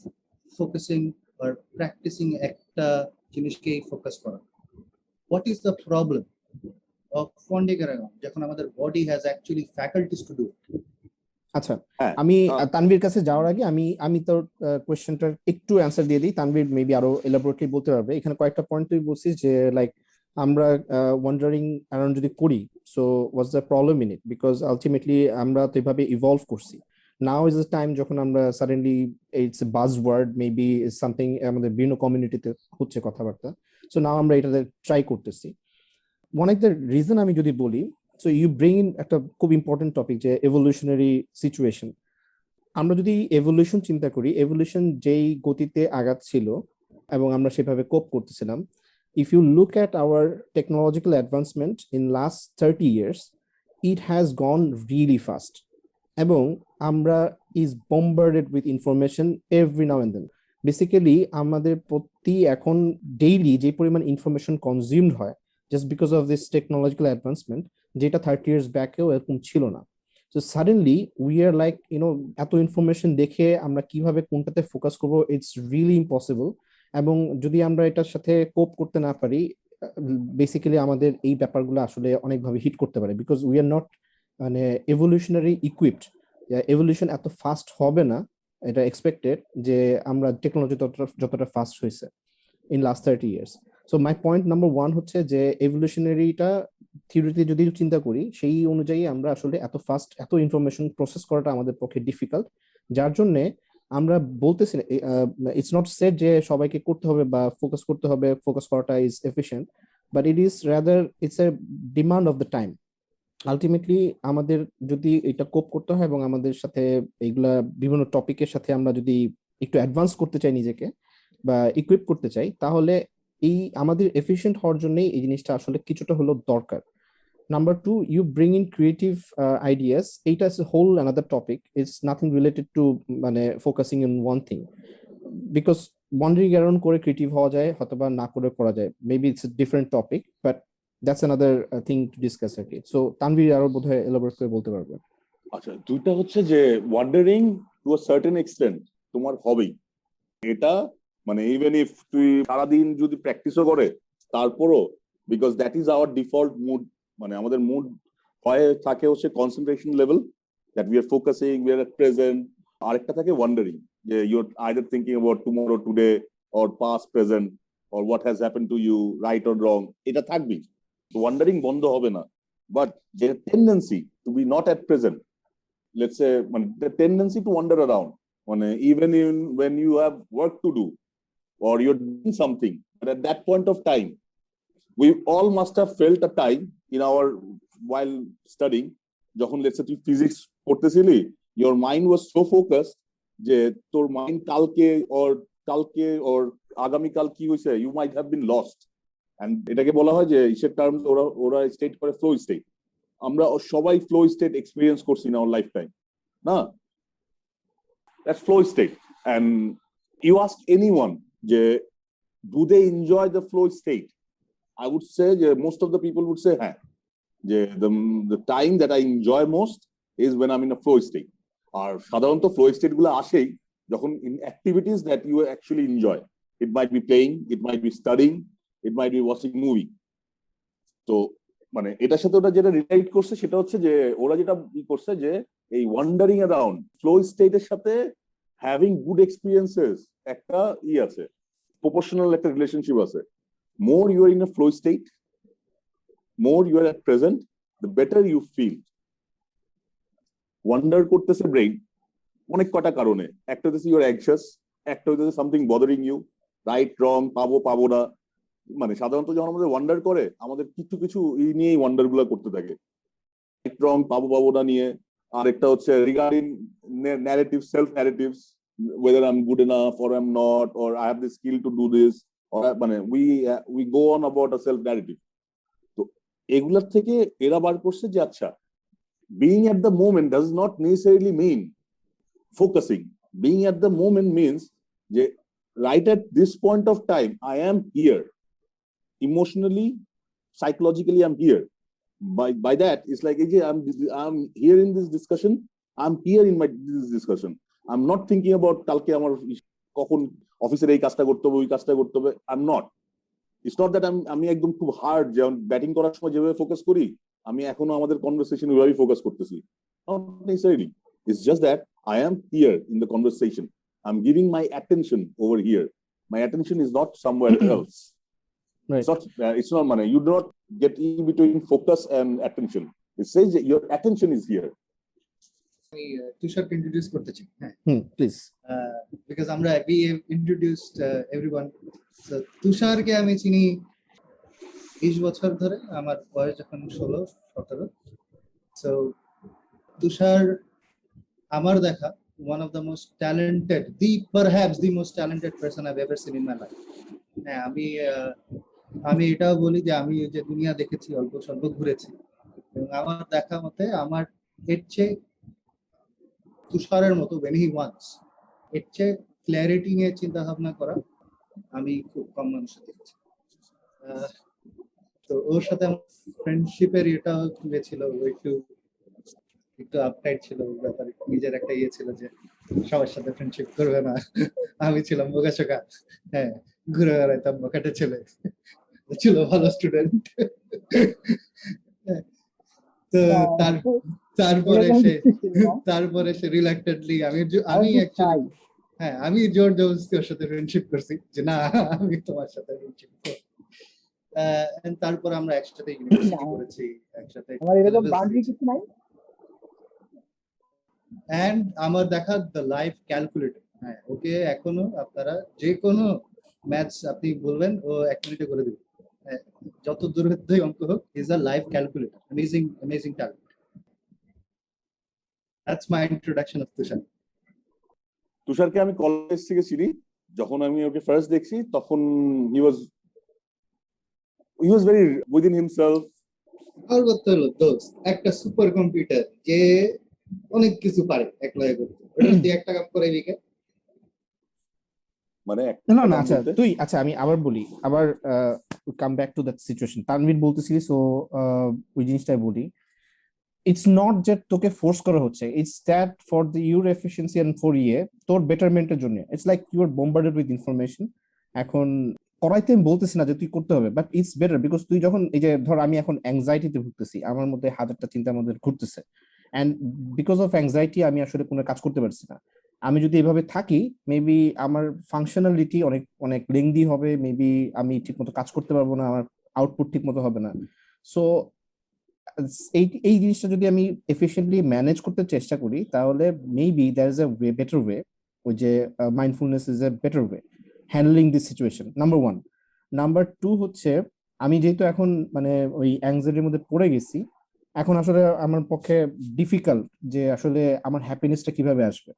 focusing or practicing একটা জিনিসকে focus করা. What is the problem of wandering around যখন আমাদের body has actually faculties to do it? আচ্ছা, আমি তানভীর কাছে যাওয়ার আগে আমি তোর কোশ্চেনটার একটু অ্যান্সার দিয়ে দিই। তানভীর মেবি আরো এলাবোরেটলি বলতে পারবে। এখানে কয়েকটা পয়েন্ট তুই বলছিস যে লাইক আমরা ওয়ান্ডারিং অ্যারাউন্ড যদি করি, so what's the problem in it, because ultimately আমরা তো এভাবে ইভলভ করছি। নাও ইজ দ্য টাইম যখন আমরা সাডেনলি ইটস এ বাজ ওয়ার্ড, মেবি ইজ সামথিং আমাদের বিভিন্ন কমিউনিটিতে হচ্ছে কথাবার্তা, সো নাও আমরা এটাতে ট্রাই করতেছি। ওয়ান অফ দ্য রিজন আমি যদি বলি, সো ইউ ব্রিং ইন একটা খুব ইম্পর্টেন্ট টপিক যে এভলিউশনারি সিচুয়েশন। আমরা যদি এভলিউশন চিন্তা করি, এভলিউশন যেই গতিতে আগাচ্ছিল এবং আমরা সেভাবে কোপ করতেছিলাম, if you look at our technological advancement in last 30 years, it has gone really fast. এবং আমরা is bombarded with information every now and then. Basically আমাদের প্রতি এখন ডেইলি যে পরিমাণ ইনফরমেশন কনজিউমড হয় just because of this technological advancement, যেটা 30 years ব্যাকেও এরকম ছিল না। So suddenly we are like, এত ইনফরমেশন দেখে আমরা কিভাবে কোনটাতে ফোকাস করব, it's really impossible. এবং যদি আমরা এটার সাথে কোপ করতে না পারি, বেসিক্যালি আমাদের এই ব্যাপারগুলো আসলে অনেকভাবে হিট করতে পারে, বিকজ উই আর নট মানে এভলিউশনারি ইকুইপড। এভলিউশন এত ফাস্ট হবে না, এটা এক্সপেক্টেড, যে আমরা টেকনোলজি যতটা ফাস্ট হয়েছে in last 30 years. So my point number 1 হচ্ছে যে এভলিউশনারিটা থিওরিতে যদি চিন্তা করি, সেই অনুযায়ী আমরা আসলে এত ফাস্ট এত ইনফরমেশন প্রসেস করাটা আমাদের পক্ষে ডিফিকাল্ট, যার জন্যে আমরা বলতেছি ইটস নট সেট যে সবাইকে করতে হবে বা ফোকাস করতে হবে, ফোকাস করাটা is efficient, but it is rather it's a demand of the time. Ultimately আমাদের যদি এটা কোপ করতে হয় এবং আমাদের সাথে এইগুলা বিভিন্ন টপিকের সাথে আমরা যদি একটু অ্যাডভান্স করতে চাই নিজেকে বা ইকুইপ করতে চাই, তাহলে এই আমাদের এফিশিয়েন্ট হওয়ার জন্যই এই জিনিসটা আসলে কিছুটা হলো দরকার। Number 2, you bring in creative ideas. It is a whole another topic. It's nothing related to focusing on one thing. Because wandering around করে creative হওয়া যায়, অথবা না করে করা যায়, maybe it's a different topic, but that's another thing to discuss আর কি। সো তানভীর আরো বোধহয় এলাবোরেট করে বলতে পারবে। আচ্ছা, দুইটা হচ্ছে যে wandering to a certain extent তোমার হবেই, এটা মানে ইভেন ইফ তুই সারাদিন যদি প্র্যাকটিসও করে তারপরও, because that is our default mood, মানে আমাদের মুড হয় থাকে হচ্ছে concentration level, that we are focusing, we are at present. আরেকটা থাকে ওয়ান্ডারিং, যে you are either thinking about tomorrow, today, or past, present, or what has happen to you, right or wrong, এটা থাকবেই। Wandering বন্ধ হবে না, but যে tendency to be not at present, let's say the tendency to wander around, even when you have work to do or you're doing something, but at that point of time, we all must have felt a time in our while studying, যখন let's say তুই physics পড়তেছিলি, your mind was so focused যে তোর mind কালকে or আগামীকাল কি হয়েছে, you might have been lost, and এটাকে বলা হয় যে ইসের টার্ম ওরা স্টেট করে ফ্লো স্টেট। আমরা সবাই ফ্লো স্টেট এক্সপেরিয়েন্স করছি না লাইফ টাইম, না? That's flow state. And you ask anyone যে do they enjoy the flow state, I would say যে most of the people would say হ্যাঁ, যে the time that I enjoy most is when I am in a flow state. আর সাধারণত flow state গুলো আসেই যখন in activities that you actually enjoy. It might be playing, it might be studying, it might be watching movie. তো মানে এটার সাথে ওটা যেটা রিলেট করছে সেটা হচ্ছে যে ওরা যেটা করছে যে এই ওয়ান্ডারিং অ্যারাউন্ড ফ্লো স্টেটের সাথে হ্যাভিং গুড এক্সপিরিয়েন্সেস একটা আছে, প্রপোর্শনাল একটা রিলেশনশিপ আছে। More you are in a flow state, more you are at present, the better you feel. Wonder করতেছে ব্রেইন অনেক কটা কারণে, একটা হচ্ছে ইউ আর অ্যাংশাস, একটা হচ্ছে something bothering you, right wrong, পাবো না। মানে সাধারণত যখন আমাদের ওয়ান্ডার করে আমাদের কিছু কিছু নিয়েই ওয়ান্ডার গুলা করতে থাকে, রাইট রং, পাবো না নিয়ে। আর একটা হচ্ছে regarding narrative, self narratives, whether I'm good enough or I'm not, or I have the skill to do this, or মানে we go on about a self narrative. তো এগুলার থেকে এরা বার করছে যে আচ্ছা, being at the moment does not necessarily mean focusing. Being at the moment means যে right at this point of time I am here, emotionally, psychologically I'm here. By that it's like I'm here in this discussion, I'm here in this discussion. I'm not thinking about কালকে আমার কখন অফিসের এই কাজটা করতে হবে, ওই কাজটা করতে হবে। I'm not. It's not that আমি একদম খুব হার্ড, যেমন ব্যাটিং করার সময় যেভাবে ফোকাস করি আমি এখনো আমাদের কনভারসেশন ওইভাবেই ফোকাস করতেছি। Not necessarily. It's just that I am here in the conversation. I'm giving my attention over here. My attention is not somewhere else. Right. It's not money. You do not get in between focus and attention. It says that your attention is here. আমি তুষারকে introduce করতে চাই, হ্যাঁ please, because আমরা we introduced everyone. So তুষারকে আমি চিনি 20 বছর ধরে, আমার বয়স যখন 16-17। সো তুষার আমার দেখা one of the most talented, perhaps the most talented person I've ever seen in my life. হ্যাঁ, আমি এটাও বলি যে আমি যে দুনিয়া দেখেছি অল্প স্বল্প ঘুরেছি, এবং আমার দেখা মতে আমার এর চেয়ে তুষারের মতো when he wants, এর চেয়ে ক্ল্যারিটি নিয়ে চিন্তা ভাবনা করা আমি খুব কম মানুষের দেখেছি। তো ওর সাথে আমার ফ্রেন্ডশিপের এটা হয়েছিল, একটু আপটাইট ছিল ব্যাপারে, নিজের একটা ছিল যে সবার সাথে ফ্রেন্ডশিপ করবে না। আমি ছিলাম বোকাশোকা, হ্যাঁ, ঘুরে বেড়াইতাম বকাটে ছেলে, ছিল ভালো স্টুডেন্ট। তো তারপরে সে রিল্যাক্টেডলি আমি অ্যাকচুয়ালি হ্যাঁ আমি জোর জবরদস্তি ওর সাথে ফ্রেন্ডশিপ করছি যে না আমি তোমার সাথে ফ্রেন্ডশিপ করব। তারপর আমরা একসাথে ইউনিভার্সিটি করেছি, একসাথে এন্ড আমার দেখা দ্য লাইফ ক্যালকুলেটর। হ্যাঁ, ওকে এখনো আপনারা যে কোনো ম্যাথস আপনি বলবেন ও 1 মিনিটে করে দিবে, যত দূরত্বই অঙ্ক হোক। Is a life calculator, amazing talent. That's my introduction of Tushar. তুষারকে আমি কলেজ থেকে চিনি, যখন আমি ওকে ফার্স্ট দেখছি তখন হি ওয়াজ ভেরি উইদিন হিমসেলফ। আর বলতে হলো দোস্ত একটা সুপার কম্পিউটার যে অনেক কিছু পারে একলা করতে, ওটা দিয়ে একটা কাজ করে দিকে মানে না আচ্ছা তুই, আচ্ছা আমি আবার বলি, আবার come back to that situation, Tanvir বলতেছিলি, সো ওই জিনিসটাই বলি। ইটস নট যে তোকে ফোর্স করা হচ্ছে, it's that for the your efficiency and for তোর বেটারমেন্টের জন্য। It's like you are bombarded with information. এখন করাইতে আমি বলতেছি না যে তুই করতে হবে, বাট ইটস বেটার, বিকজ তুই যখন এই যে ধর আমি এখন অ্যাংজাইটিতে ভুগতেছি, আমার মধ্যে হাজারটা চিন্তার মধ্যে ঘুরতেছে, অ্যান্ড বিকজ অফ অ্যাংজাইটি আমি আসলে কোনো কাজ করতে পারছি না। আমি যদি এভাবে থাকি, মেবি আমার ফাংশনালিটি অনেক অনেক লেংদি হবে, মেবি আমি ঠিক মতো কাজ করতে পারবো না, আমার আউটপুট ঠিক মতো হবে না। সো এই এই জিনিসটা যদি আমি এফিশিয়েন্টলি ম্যানেজ করতে চেষ্টা করি, তাহলে maybe there is a way, better way. ওই যে mindfulness is a better way handling this situation, number one. Number two হচ্ছে, আমি যেহেতু এখন মানে ওই অ্যাংজাইটির মধ্যে পড়ে গেছি, এখন আসলে আমার পক্ষে ডিফিকাল্ট যে আসলে আমার হ্যাপিনেসটা কিভাবে আসবে।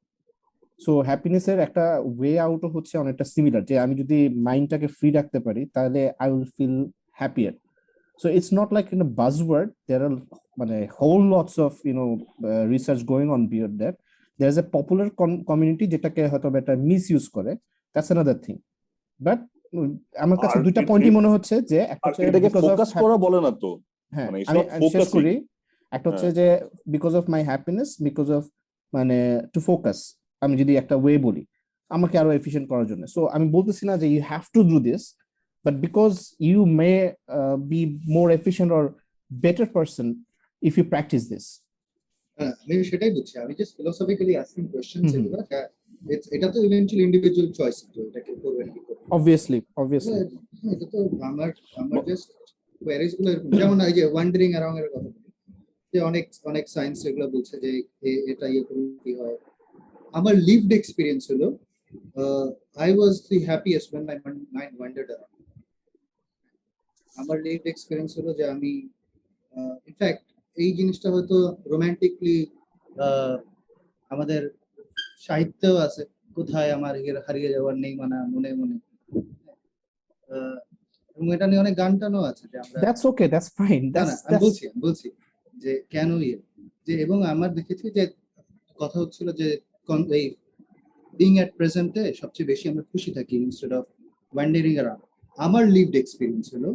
সো হ্যাপিনেসের একটা ওয়ে আউটও হচ্ছে অনেকটা সিমিলার, যে আমি যদি মাইন্ডটাকে ফ্রি রাখতে পারি, তাহলে I will feel happier. So it's not like in a buzzword. There are মানে whole lots of research going on beyond that. There's a popular community যেটাকে হয়তো এটা মিসইউজ করে. That's another thing. But আমার কাছে আর দুইটা পয়েন্টই মনে হচ্ছে, যে একটা আর হচ্ছে এটাকে বিকজ অফ, ফোকাস করা বলে না তো, হ্যাঁ মানে ইটস আমি নট আমি শেষ ফোকাসিং। করি। একটা হচ্ছে যে because of my happiness, because of মানে টু ফোকাস, আমি যদি একটা ওয়ে বলি আমাকে আরো এফিশিয়েন্ট করার জন্য। সো আমি বলতেছি না যে you have to do this, but because you may be more efficient or better person if you practice this. আমি সেটাই বুঝছি, আমি জাস্ট ফিলোসফিক্যালি আস্কিং কোশ্চেনস হুম, এগুলো। এটা তো ইভেন্চুয়ালি ইন্ডিভিজুয়াল চয়েস, তো এটা কেউ করবে না কি করবে। obviously হ্যাঁ, এটা তো আমার আমার জাস্ট কোয়ারিজ গুলো এরকম, যেমন এই যে ওয়ান্ডারিং অ্যারাউন্ড এর কথা বলি, যে অনেক অনেক সায়েন্স এগুলো বলছে যে এটা ইয়ে করলে কি হয়। আমার লিভড এক্সপিরিয়েন্স হলো, I was the happiest when my mind wandered around. আমার লিভড এক্সপিরিয়েন্স হলো যে আমি ইনফ্যাক্ট এই জিনিসটা হয়তো রোমান্টিকলি আমাদের সাহিত্যেও আছে, কোথায় আমার হারিয়ে যাওয়ার নেই মানা মনে মনে। এবং এটা নিয়ে অনেক গান টানও আছে যে আমরা, that's okay, that's fine, না না that's আমি that's বলছি যে কেন ইয়ে, যে এবং আমার দেখেছি যে কথা হচ্ছিল যে এই বিং এট প্রেজেন্টে সবচেয়ে বেশি আমরা খুশি থাকি ইনস্টেড অফ ওয়ান্ডারিং অ্যারাউন্ড। আমার লিভড এক্সপিরিয়েন্স হলো,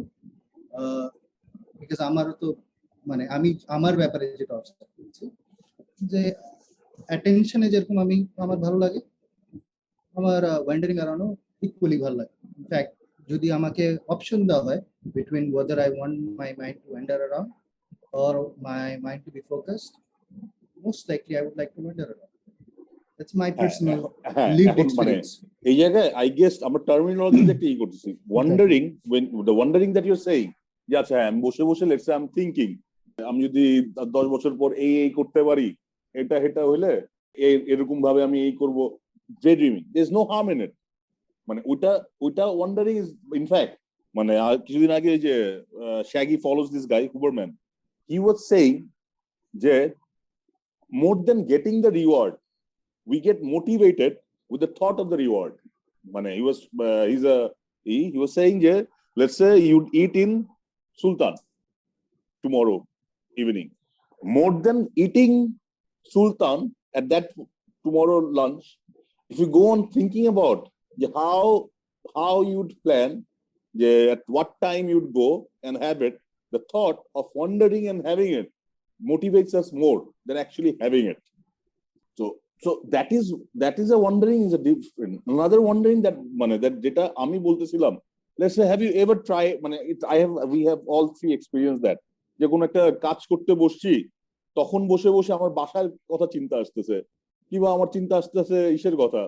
বিকজ আমারও তো মানে আমি আমার ব্যাপারে যেটা অবজার্ভ করছি, যে অ্যাটেনশনে যেরকম আমি আমার ভালো লাগে, আমার ওয়ান্ডারিং অ্যারাউন্ডও ইকুয়ালি ভালো লাগে। ইনফ্যাক্ট যদি আমাকে অপশন দেওয়া হয় between weather I want my mind to wonder around or my mind to be focused, most likely I would like to wander around. That's my personal lived এখন মানে experience. এই জায়গায় আই গেস আমরা টার্মিনোলজিতে একটা ই করতেছি। Wandering, when the wondering that you're saying, যে আচ্ছা আমি বসে বসে let's say I am thinking, আমি যদি 10 বছর পর এই করতে পারি, এটা এটা হইলে এরকম ভাবে আমি এই করব, day dreaming, there is no harm in it. মানে ওইটা ওয়ান্ডারিং ইজ ইনফ্যাক্ট, মানে কিছুদিন আগে যে Shaggy follows this guy Huberman, he was saying যে more than getting the reward, we get motivated with the thought of the reward. মানে he was saying যে let's say you eat in Sultan tomorrow evening, more than eating Sultan at that tomorrow lunch, if you go on thinking about how you'd plan, at what time you'd go and have it, the thought of wandering and having it motivates us more than actually having it. So that is a wandering is a different, another wandering that মানে that যেটা আমি বলতেছিলাম, let's say have you ever tried, মানে we have all three experienced that, যে কোন একটা কাজ করতে বসছি, তখন বসে বসে আমার বাসার কথা চিন্তা আসতেছে, কিংবা আমার চিন্তা আসতেছে ইসের কথা,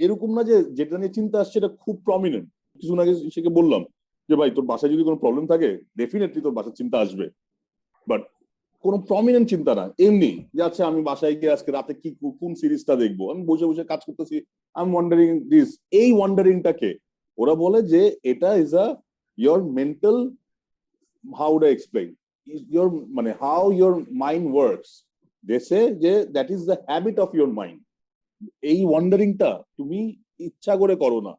এরকম না যে যেটা নিয়ে চিন্তা আসছে এটা খুব প্রমিনেন্ট। কিছুদিন আগে সেকে বললাম যে ভাই তোর বাসায় যদি কোনো প্রবলেম থাকে ডেফিনেটলি তোর বাসার চিন্তা আসবে, বাট কোনো প্রমিনেন্ট চিন্তা না, এমনি যে আচ্ছা আমি বাসায় গিয়ে আজকে রাতে কি কোন সিরিজটা দেখবো, আমি বসে বসে কাজ করতেছি, আই এম ওয়ান্ডারিং দিস। এই ওয়ান্ডারিংটাকে ওরা বলে যে এটা is a your mental, how do explain, your মানে হাউ ইয়োর মাইন্ড ওয়ার্কস, দে সে যে that is the habit of your mind. এই ওয়ান্ডারিংটা তুমি ইচ্ছা করে করো না,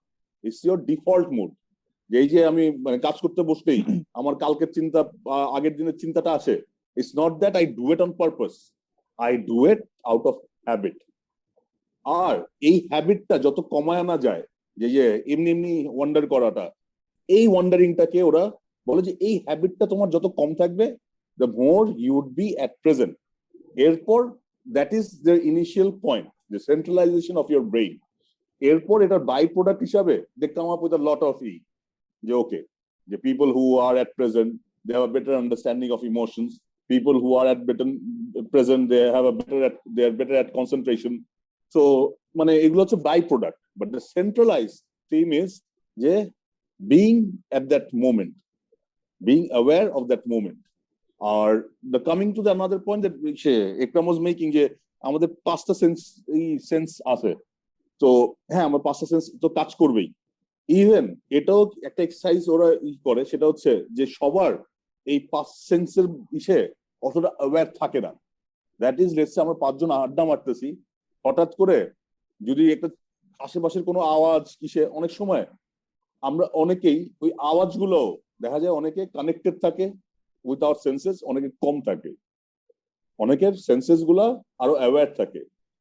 ইটস ইয়োর ডিফল্ট মুড। এই যে আমি মানে কাজ করতে বসলেই আমার কালকের চিন্তা, আগের দিনের চিন্তাটা আসে, it's not that I do it on purpose, I do it out of habit. আর এই হ্যাবিটটা যত কমায় আনা যায়, যে এমনি এমনি ওয়ান্ডার করাটা, এই ওয়ান্ডারিংটাকে ওরা বলে যে এই হ্যাবিটটা তোমার যত কম থাকবে, the more you would be at present. এরপর that is the initial point, the centralization of your brain. এরপর এটার বাই প্রোডাক্ট হিসাবে they come up with a lot of যে ওকে, যে people who are at present they have a better understanding of emotions, people who are at better present they have a better at they are better at concentration. So মানে এগুলো হচ্ছে by product, but the centralised theme is যে being at that moment, being aware of that moment. আর the coming to the another point that Ikram was making, যে আমাদের পাঁচটা sense আছে, তো হ্যাঁ আমার পাঁচটা সেন্স তো কাজ করবেই। ইভেন এটাও একটা এক্সারসাইজ ওরা করে, সেটা হচ্ছে যে সবার এই পাঁচ সেন্সের ইসে অতটা অ্যাওয়্যার থাকে না। দ্যাট ইজ লেটস আমরা পাঁচজন আড্ডা মারতেছি, হঠাৎ করে যদি একটা আশেপাশের কোনো আওয়াজ কিসে, অনেক সময় আমরা অনেকেই ওই আওয়াজগুলো দেখা যায় অনেকে কানেক্টেড থাকে উইথ আওয়ার সেন্সেস, অনেকে কম থাকে। অনেকের সেন্সেস গুলা আরো অ্যাওয়্যার থাকে,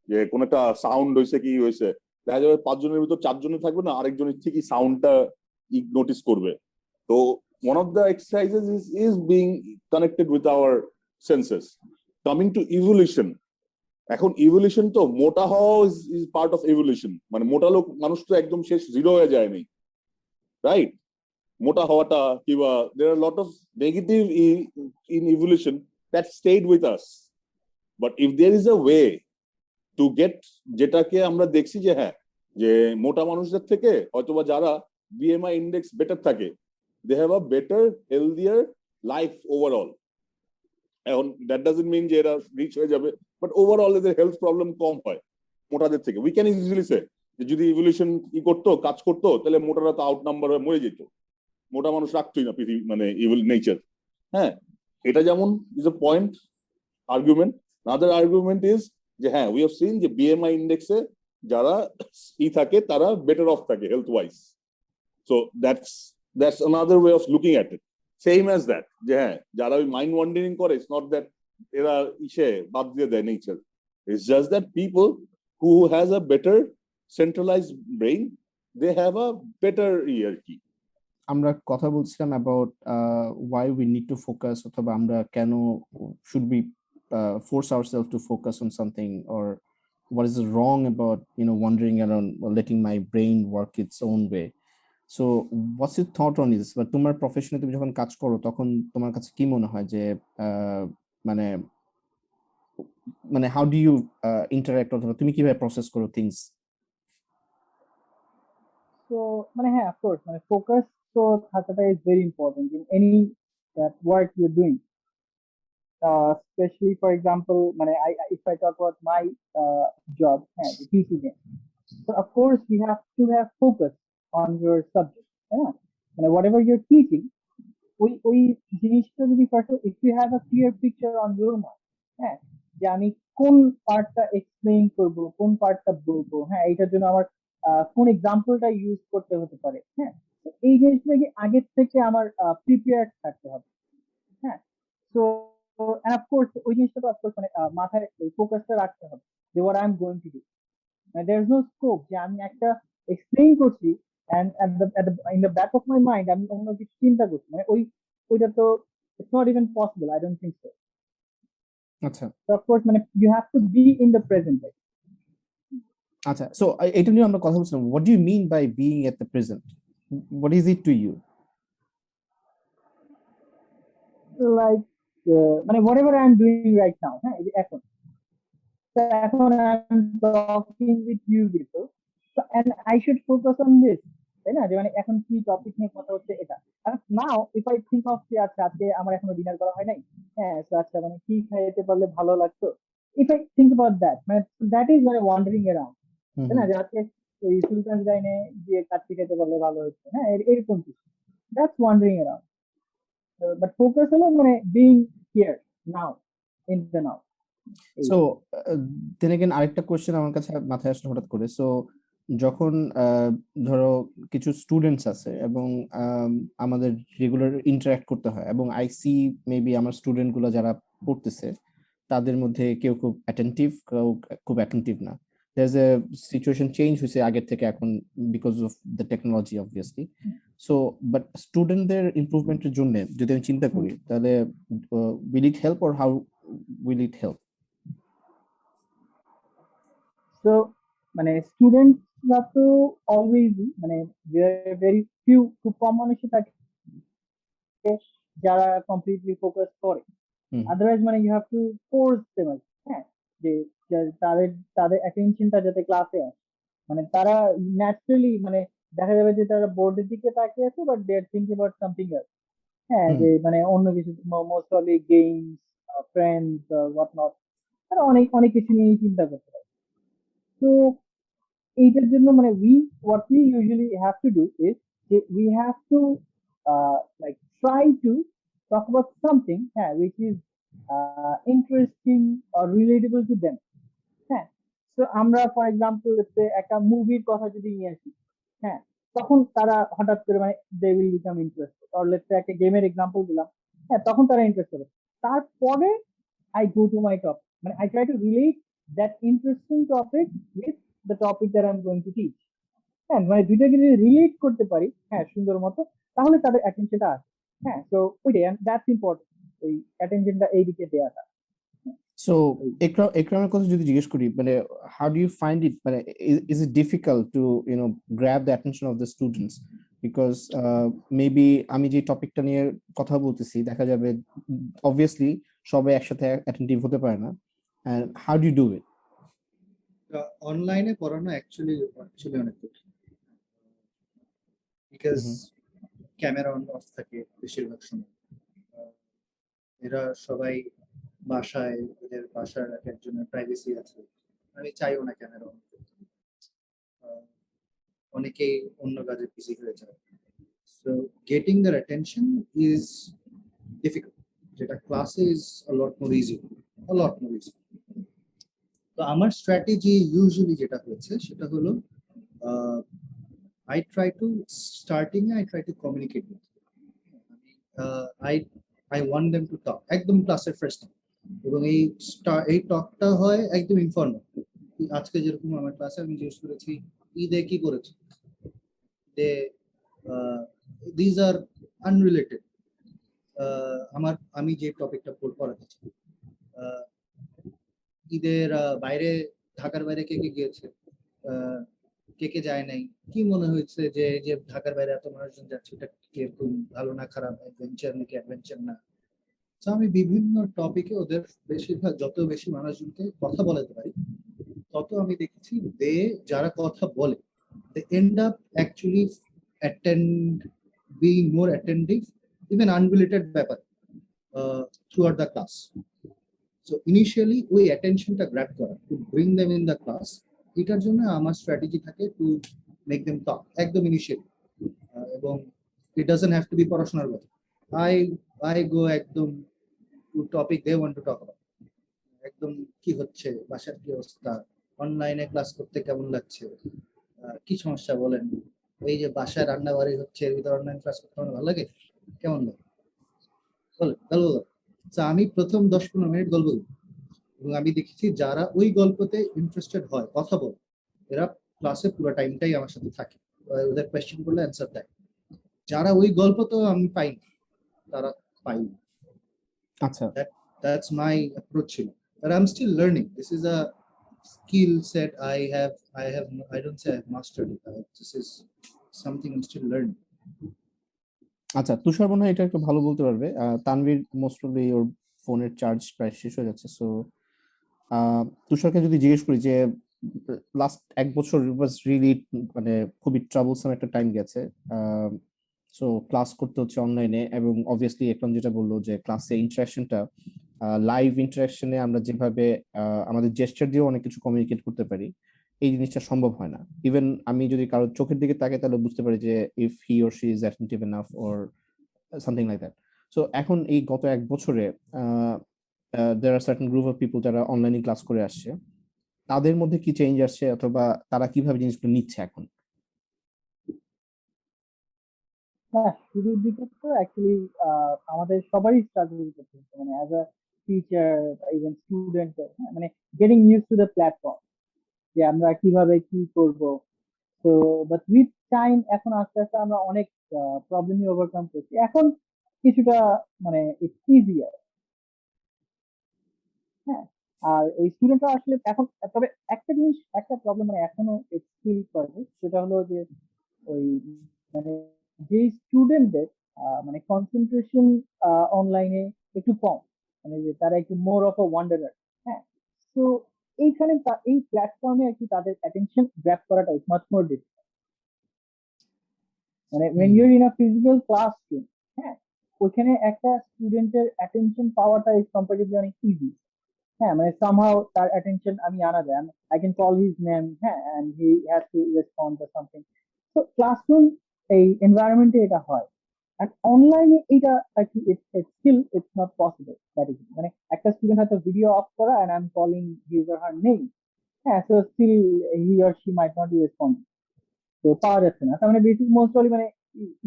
যে কোন একটা সাউন্ড হয়েছে কি হয়েছে, দেখা যাবে পাঁচজনের ভিতর চারজনে থাকবে না, আরেকজনের ঠিকই সাউন্ডটা নোটিস করবে। তো one of the exercises is being connected with our senses. Coming to evolution, এখন ইভলিউশন তো মোটা হওয়া ইজ পার্ট অফ ইভলিউশন, মানে মোটা লোক মানুষ তো একদম শেষ জিরো হয়ে যায়নি, রাইট? মোটা হওয়াটা কিংবা there are a lot of negative in evolution that stayed with us, but if there is a way to get, যেটাকে আমরা দেখছি যে হ্যাঁ যে মোটা মানুষদের থেকে হয়তোবা যারা বিএমআই ইন্ডেক্স বেটার থাকে, they have a better healthier life overall. এখন দ্যাট ডাজন্ট মিন যে এরা রিচ হয়ে যাবে, বাট ওভারঅল এদের হেলথ প্রবলেম কম হয় মোটাদের থেকে। উই ক্যান ইজিলি সে যে যদি ইভলিউশন করতো, কাজ করতো, তাহলে মোটারা তো আউট নাম্বার হয়ে মরে যেত, মোটা মানুষ রাখতোই না পৃথিবী, মানে ইভিল নেচার। হ্যাঁ, এটা যেমন is a point argument. Other argument is যে হ্যাঁ উই হ্যাভ সিন যে বিএমআই ইন্ডেক্সে যারা থাকে তারা বেটার অফ থাকে health wise. So that's another way of looking at it. Same as that, যে হ্যাঁ যারা ওই মাইন্ড ওয়ান্ডারিং করে, ইটস নট দ্যাট এরা বাদ দিয়ে দেয় nature, it's just that people who has a better centralized brain, they have a better আর কি। আমরা কথা বলছিলাম about why we need to focus, অথবা আমরা কেন should be force ourselves to focus on something, or what is wrong about wandering around or letting my brain work its own way. So what's your thought on this? বা তোমার প্রফেশনে তুমি যখন কাজ করো তখন তোমার কাছে কি মনে হয় যে মানে মানে হাউ ডু ইউ ইন্টারঅ্যাক্ট, অথবা তুমি কিভাবে প্রসেস করো থিংস? So মানে হ্যাঁ, of course, মানে focus তো থাকাটা is very important in any that work you're doing. Especially for example, মানে if I talk about my job, হ্যাঁ, the teaching it. So of course you have to have focus on your subject. হ্যাঁ, মানে whatever you're teaching, ওই জিনিসটা যদি if you have a clear picture on your mind, হ্যাঁ, যে আমি কোন পার্টটা এক্সপ্লেইন করব, কোন পার্টটা বলবো, হ্যাঁ, এটার জন্য আমার কোন এক্সাম্পলটা ইউজ করতে হতে পারে, হ্যাঁ, তো এই জিনিসটা কি আগের থেকে আমার প্রিপেয়ার্ড থাকতে হবে। হ্যাঁ, সো অফকোর্স ওই জিনিসটা তো অফকোর্স মানে মাথায় ফোকাসটা রাখতে হবে যে what I'm going to do. There is no scope যে আমি একটা এক্সপ্লেইন করছি and in the back of my mind আমি অন্য কিছু চিন্তা করছি, মানে ওইটা তো it's not even possible, I don't think so. আচ্ছা So of course মানে you have to be in the present. আচ্ছা, সো এটা নিয়ে আমরা কথা বলছিলাম, what do you mean by being at the present? What is it to you? Like মানে whatever I am doing right now, হ্যাঁ, এই যে এখন I'm talking with you people, so and I should focus on this, তাই না? যে মানে এখন কি টপিক নিয়ে কথা হচ্ছে এটা। নাও ইফ আই থিঙ্ক অফ আচ্ছা আজকে আমার এখনো ডিনার করা হয় নাই, হ্যাঁ, তো আচ্ছা মানে কি খাইতে পারলে ভালো লাগতো, if I think about that, মানে দ্যাট ইজ মানে ওয়ান্ডারিং অ্যারাউন্ড, তাই না? যে আজকে ওই সুলতান লাইনে গিয়ে কাচ্চি খেতে পারলে ভালো হচ্ছে, হ্যাঁ, এরকম কিছু, that's wandering around. But focus হলো মানে being here now, in the now. So then again আরেকটা কোশ্চেন আমার কাছে মাথায় আসলো হঠাৎ করে। সো যখন ধরো কিছু স্টুডেন্টস আছে এবং আমাদের রেগুলার ইন্টারঅ্যাক্ট করতে হয়, এবং আই সি মেবি আমার স্টুডেন্ট গুলো যারা পড়তেছে তাদের মধ্যে কেউ খুব অ্যাটেন্টিভ, কেউ খুব অ্যাটেন্টিভ না। there's a situation change হয়েছে আগের থেকে এখন because of the technology obviously. So but স্টুডেন্টদের ইমপ্রুভমেন্টের জন্য যদি আমি চিন্তা করি তাহলে will it help or how will it help? So মানে স্টুডেন্টরা তো অলওয়েজই মানে ভেরি ফিউ খুব কম মানুষই থাকে যারা কমপ্লিটলি ফোকাস করে, আদারওয়াইজ মানে you have to force them, হ্যাঁ, যে তাদের তাদের অ্যাটেনশনটা যাতে ক্লাসে আসে, মানে তারা ন্যাচারালি মানে দেখা যাবে যে তারা বোর্ডের দিকে তাকিয়ে আছে but they are thinking about something else, হ্যাঁ, যে মানে অন্য কিছু মোস্ট অফলি গেমস, ফ্রেন্ডস, হোয়াট নট, তারা অনেক অনেক কিছু নিয়ে চিন্তা করতে পারে। তো এইটার জন্য মানে what we usually have to do is we have to like try to talk about something, which is interesting or relatable to them, হ্যাঁ। তো আমরা ফর এক্সাম্পল একটা মুভির কথা যদি নিয়ে আসি, হ্যাঁ, তখন তারা হঠাৎ করে মানে they will become interested, or let's say একটা গেমের এক্সাম্পল দিলাম, হ্যাঁ, তখন তারা ইন্টারেস্ট হবে। তারপরে I go to my topic, মানে I try to relate that interesting topic with the topic that I'm going to teach, হ্যাঁ, মানে দুইটাকে যদি রিলেট করতে পারি, হ্যাঁ, সুন্দর মতো, তাহলে তাদের অ্যাটেনশনটা আসে, হ্যাঁ। তো ওইটাই, দ্যাটস ইম্পর্টেন্ট, ওই অ্যাটেনশনটা এইদিকে দেওয়াটা। So একরামের কথা যদি জিজ্ঞেস করি, মানে how do you find it, মানে is it difficult to grab the attention of the students because maybe আমি যে টপিকটা নিয়ে কথা বলতেছি দেখা যাবে obviously সবাই একসাথে অ্যাটেন্টিভ হতে পারে না, and how do you do it? অনলাইনে পড়ানো অ্যাকচুয়ালি অনেক কঠিন, বিকজ ক্যামেরা অন অফ থাকে বেশিরভাগ সময়। এরা সবাই বাসায়, ওদের বাসার একজনের প্রাইভেসি আছে, আমি চাইও না ক্যামেরা অন করতে। অনেকেই অন্য কাজে বিজি হয়ে যায়, so getting their attention is difficult, যেটা ক্লাসে is a lot more easy. তো আমার স্ট্র্যাটেজি ইউজুয়ালি যেটা হয়েছে সেটা হলো I try to communicate with them. I want them to talk একদম ক্লাসের ফার্স্ট, এবং এই টকটা হয় একদম ইনফর্মাল। আজকে যেরকম আমার ক্লাসে আমি জিজ্ঞেস করেছি ঈদে কি করেছো, দিজ আর আনরিলেটেড, আমি যে টপিকটা পড়াতে চাই, ঈদের বাইরে, ঢাকার বাইরে কে কে গিয়েছে, কে কে যায় নাই, কি মনে হয়েছে যে যে ঢাকার বাইরে এত মানুষজন যাচ্ছে, এটা কিরকম, ভালো না খারাপ, অ্যাডভেঞ্চার নাকি অ্যাডভেঞ্চার না। তো আমি বিভিন্ন টপিকে ওদের বেশিরভাগ যত বেশি মানুষজনকে কথা বলাতে পারি, তত আমি দেখেছি যারা কথা বলে they end up actually being more attentive, even unrelated ব্যাপার throughout the class. So initially ওই attentionটা grab করা, to bring them in the class, এটার জন্য আমার স্ট্র্যাটেজি থাকে to make them talk একদম ইনিশিয়ালি, এবং it doesn't have to be পড়াশোনার কথা। I go একদম to topic they want to talk about, একদম কি হচ্ছে, বাসার কি অবস্থা, অনলাইনে ক্লাস করতে কেমন লাগছে, কি সমস্যা বলেন, এই যে বাসায় রান্না বাড়ি হচ্ছে এর ভিতরে অনলাইন ক্লাস করতে আমার ভালো লাগে, কেমন লাগে বলেন, গল্প। আমি প্রথম 10-15 মিনিট গল্প বলি, এবং আমি দেখেছি যারা ওই গল্পতে ইন্টারেস্টেড হয়, কথা বলে, এরা ক্লাসে পুরো টাইমটাই আমার সাথে থাকে, ওদের কোয়েশ্চেন করলে অ্যান্সার দেয়। যারা ওই গল্প তো আমি পাই না, তারা পাই না। আচ্ছা, that's my approach, but I'm still learning. This is a skill set I don't say I've mastered it. This is something I'm still learning. আচ্ছা, তুষার মনে হয় এটা একটু ভালো বলতে পারবে। তানভীর মোস্ট প্রবাবলি ওর ফোনের চার্জ প্রায় শেষ হয়ে যাচ্ছে, সো তুষারকে যদি জিজ্ঞেস করি যে লাস্ট 1 বছর ওয়াজ রিয়েলি মানে খুবই ট্রাবলসাম একটা টাইম গেছে, সো ক্লাস করতে হচ্ছে অনলাইনে, এবং অবভিয়াসলি একদম যেটা বললো যে ক্লাসে ইন্টারাকশনটা, লাইভ ইন্টারাকশনে আমরা যেভাবে আমাদের জেস্টার দিয়েও অনেক কিছু কমিউনিকেট করতে পারি, এই জিনিসটা সম্ভব হয় না। ইভেন আমি যদি কারোর চোখের দিকে তাকাই তাহলে বুঝতে পারি যে if he or she is attentive enough or something like that. So এখন এই গত 1 বছরে there are certain group of people যারা অনলাইনে ক্লাস করে আসছে, তাদের মধ্যে কি চেঞ্জ আসছে অথবা তারা কিভাবে জিনিসগুলো নিচ্ছে এখন? হ্যাঁ, শুরুর দিকে তো অ্যাকচুয়ালি আমাদের সবারই স্ট্রাগল করতে হচ্ছে, মানে as a teacher, even student, মানে getting use to the platform. যে আমরা কিভাবে কি করব। তো বাট উইথ টাইম এখন আস্তে আস্তে আমরা অনেক প্রবলেমই ওভারকাম করছি এখন কিছুটা মানে ইটস ইজিয়ার। হ্যাঁ, আর এই স্টুডেন্টরা আসলে এখন তবে একটা জিনিস একটা প্রবলেম মানে এখনো স্টিল করে সেটা হলো যে ওই মানে যে স্টুডেন্টদের মানে কনসেন্ট্রেশন অনলাইনে একটু কম, মানে যে তারা একটু মোর অফ আ ওয়ান্ডারার। হ্যাঁ, তো এইখানে এই প্ল্যাটফর্মে আর কি তাদের অ্যাটেনশন গ্র্যাব করাটা ইজ মাচ মোর ডিফিকাল্ট। মানে when you're in a physical classroom, হ্যাঁ, ওইখানে একটা স্টুডেন্টের অ্যাটেনশন পাওয়াটা ইজ কম্পারেটিভলি অনেক ইজি। হ্যাঁ, মানে somehow তার attention আমি আনা যায়, I can call his name, হ্যাঁ, and he has to respond or something. So classroom এই environment এটা হয়, and online এটা আর কি it's still it's not possible, that is মানে একটা স্টুডেন্ট হয়তো ভিডিও অফ করা and I'm calling his or her name, হ্যাঁ, so still he or she might not be responding, তো পাওয়া যাচ্ছে না, তার মানে বেসিক মোস্ট মানে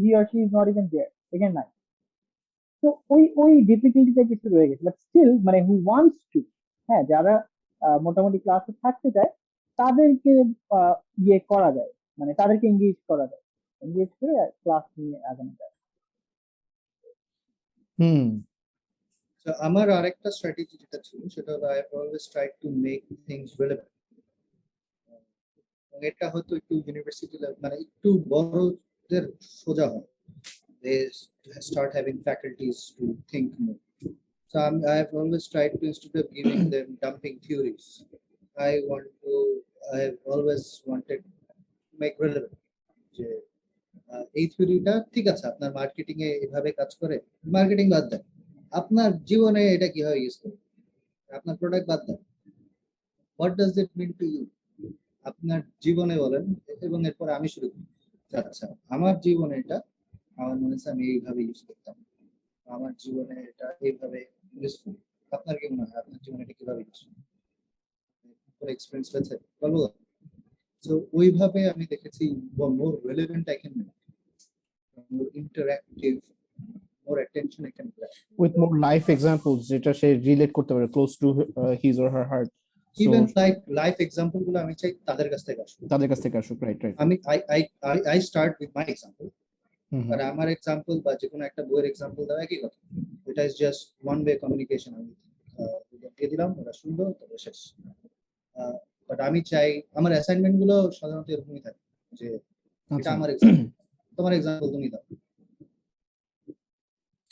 he or she is not even there, again নাই। তো ওই ডিফিকাল্টিটা কিছু রয়ে গেছে, বাট স্টিল মানে হু ওয়ান্টস টু, হ্যাঁ, যারা মোটামুটি ক্লাসে থাকতে চায় তাদেরকে ইয়ে করা যায়, মানে তাদেরকে এঙ্গেজ করা যায়, এঙ্গেজ করে ক্লাস নিয়ে আগানো যায়। হুম So আমার আরেকটা স্ট্র্যাটেজি যেটা ছিল সেটা হলো I always try to make things relevant. এটা হয়তো একটু ইউনিভার্সিটি মানে একটু বড়দের সোজা হয়, they start having faculties to think more. So I've always tried to, instead of giving them dumping theories, I have always wanted to make relevant. যে এই থিওরিটা ঠিক আছে আপনার মার্কেটিং এ এভাবে কাজ করে, মার্কেটিং বাদ দেন, আপনার জীবনে এটা কিভাবে ইউজ করবে, আপনার প্রোডাক্ট বাদ দেন, what does it mean to you, আপনার জীবনে বলেন, এবং এরপর আমি শুরু করি। আচ্ছা, আমার জীবনে এটা আমার মনে হচ্ছে আমি এইভাবে ইউজ করতাম, আমার জীবনে এটা এইভাবে ইউজফুল, আপনার কি মনে হয় আপনার জীবনে এটা কিভাবে ইউজফুল, এক্সপিরিয়েন্স হয়েছে বলবো। তো ওইভাবে আমি দেখেছি more relevant I can make, more interactive, more attention I can grab with more life examples যেটা সে রিলেট করতে পারে close to his or her heart. Even life example গুলো আমি চাই তাদের কাছ থেকে আসুক, রাইট রাইট। আমি I start with my example, আর আমার এক্সাম্পল বা যে কোনো একটা বইয়ের এক্সাম্পল দেওয়া একই কথা, এটা is just one way communication. আমি দিয়ে দিলাম, ওরা শুনলো, তবে শেষ। বাট আমি চাই আমার অ্যাসাইনমেন্ট গুলো সাধারণত এরকমই থাকে যে এটা আমার এক্সাম্পল, তোমার এক্সাম্পল তুমি দাও।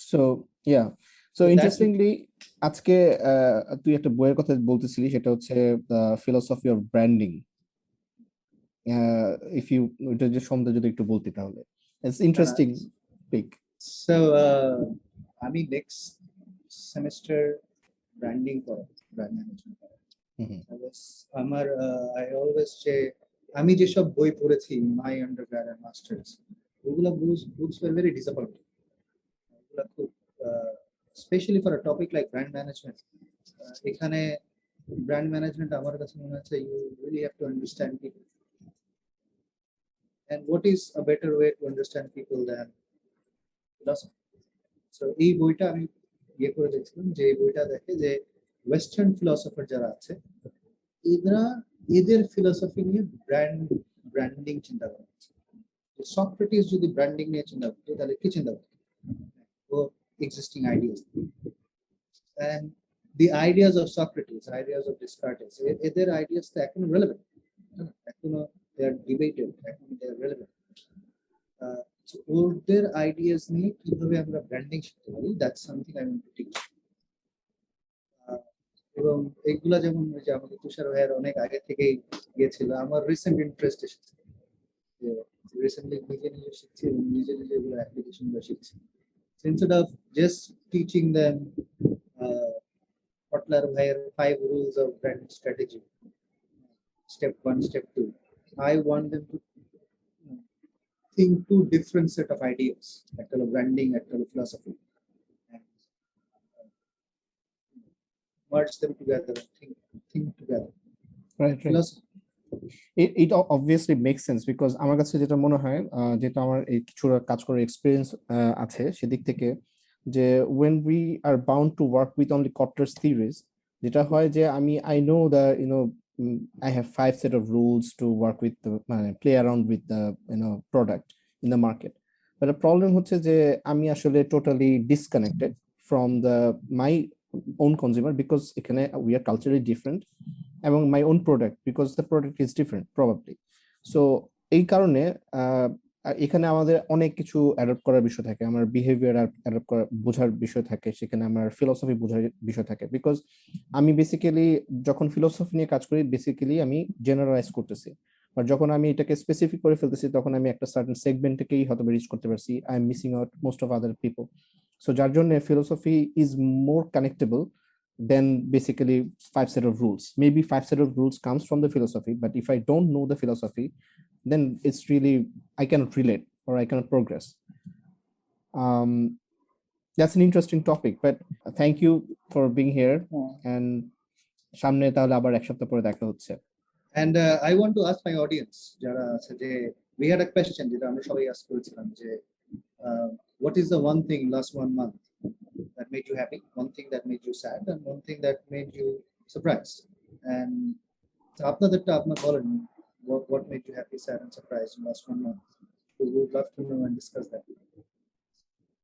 সো ইয়া, সো ইন্টারেস্টিংলি আজকে তুই একটা বইয়ের কথা বলতেছিলি, সেটা হচ্ছে the philosophy of branding. If you এটা যে সম্বন্ধে যদি একটু বলতি তাহলে ইটস ইন্টারেস্টিং পিক। সো আমি নেক্সট সেমিস্টার ব্র্যান্ডিং করব, ব্র্যান্ড ম্যানেজমেন্ট করব। আমার আই অলওয়েজ সে আমি যেসব বই পড়েছি মাই আন্ডারগ্র্যাড এন্ড মাস্টার্স, ওগুলো বুকস ওয়ার ভেরি ডিসঅ্যাপয়েন্টিং। ওগুলো খুব specially for a topic like brand management, এখানে ব্র্যান্ড ম্যানেজমেন্ট আমার কাছে মনে হচ্ছে you really have to understand people, and what is a better way to understand people than philosophy. So এই বইটা আমি ইয়ে করে দেখছিলাম, যে এই বইটা দেখে যে ওয়েস্টার্ন ফিলোসফার যারা আছে এরা এদের ফিলোসফি নিয়ে ব্র্যান্ডিং চিন্তা করে। সক্রেটিস যদি ব্র্যান্ডিং নিয়ে চিন্তা করতো তাহলে কি চিন্তা করতো, ও existing ideas, and the ideas of Socrates, ideas of Descartes, এদের আইডিয়াস তো এখনো রেলেভেন্ট, এখনো they are debated, এখনো they are relevant. ওদের আইডিয়াস নিয়ে কিভাবে আমরা ব্র্যান্ডিং শিখতে পারি, that's something I want to teach. এবং এইগুলা যেমন ওই যে আমাদের তুষার ভাইয়ের অনেক আগে থেকেই গিয়েছিল, আমার রিসেন্ট ইন্টারেস্ট এসেছে, যে রিসেন্টলি নিজে নিজে শিখছি এবং নিজে নিজে এগুলো অ্যাপ্লিকেশন গুলো শিখছি। Instead of just teaching them Kotler ভাইয়ের 5 rules of brand strategy, step 1, step 2, I want them to think two different set of ideas, একটা হলো branding, একটা হলো philosophy, and merge them together and think together. Right. It obviously makes sense because আমার কাছে যেটা মনে হয়, যেটা আমার এই কিছুটা কাজ করার এক্সপিরিয়েন্স আছে সেদিক থেকে, যে when we are bound to work with only Kotler's theories, যেটা হয় যে I know the I have 5 set of rules to work with the play around with the product in the market. But the problem হচ্ছে যে আমি আসলে totally disconnected from the my own consumer, because এখানে we are culturally different, এবং my own product because the product is different probably. So এই কারণে এখানে আমাদের অনেক কিছু অ্যাডপ্ট করার বিষয় থাকে, আমার বিহেভিয়ার অ্যাডপ্ট করার বোঝার বিষয় থাকে, সেখানে আমার ফিলোসফি বোঝার বিষয় থাকে। বিকজ আমি বেসিক্যালি যখন ফিলোসফি নিয়ে কাজ করি বেসিক্যালি আমি জেনারেলাইজ করতেছি, বাট যখন আমি এটাকে স্পেসিফিক করে ফেলতেছি তখন আমি একটা সার্টেন সেগমেন্টকেই হয়তো রিচ করতে পারছি। I am missing out most of other people. So যার জন্য philosophy is more connectable than basically 5 set of rules. Maybe 5 set of rules comes from the philosophy, but if I don't know the philosophy, then it's really I cannot relate or I cannot progress. That's an interesting topic, but thank you for being here. And সামনে তাহলে আবার এক সপ্তাহ পরে দেখা হচ্ছে। And I want to ask my audience, যারা আছে যে we had a question যেটা আমরা সবাই ask করেছিলাম যে what is the one thing last 1 month that made you happy, one thing that made you sad, and one thing that made you surprised? And আপনাদেরটা আপনারা বলেন, what made you happy, sad, and surprised in last 1 month? So we would love to know and discuss that.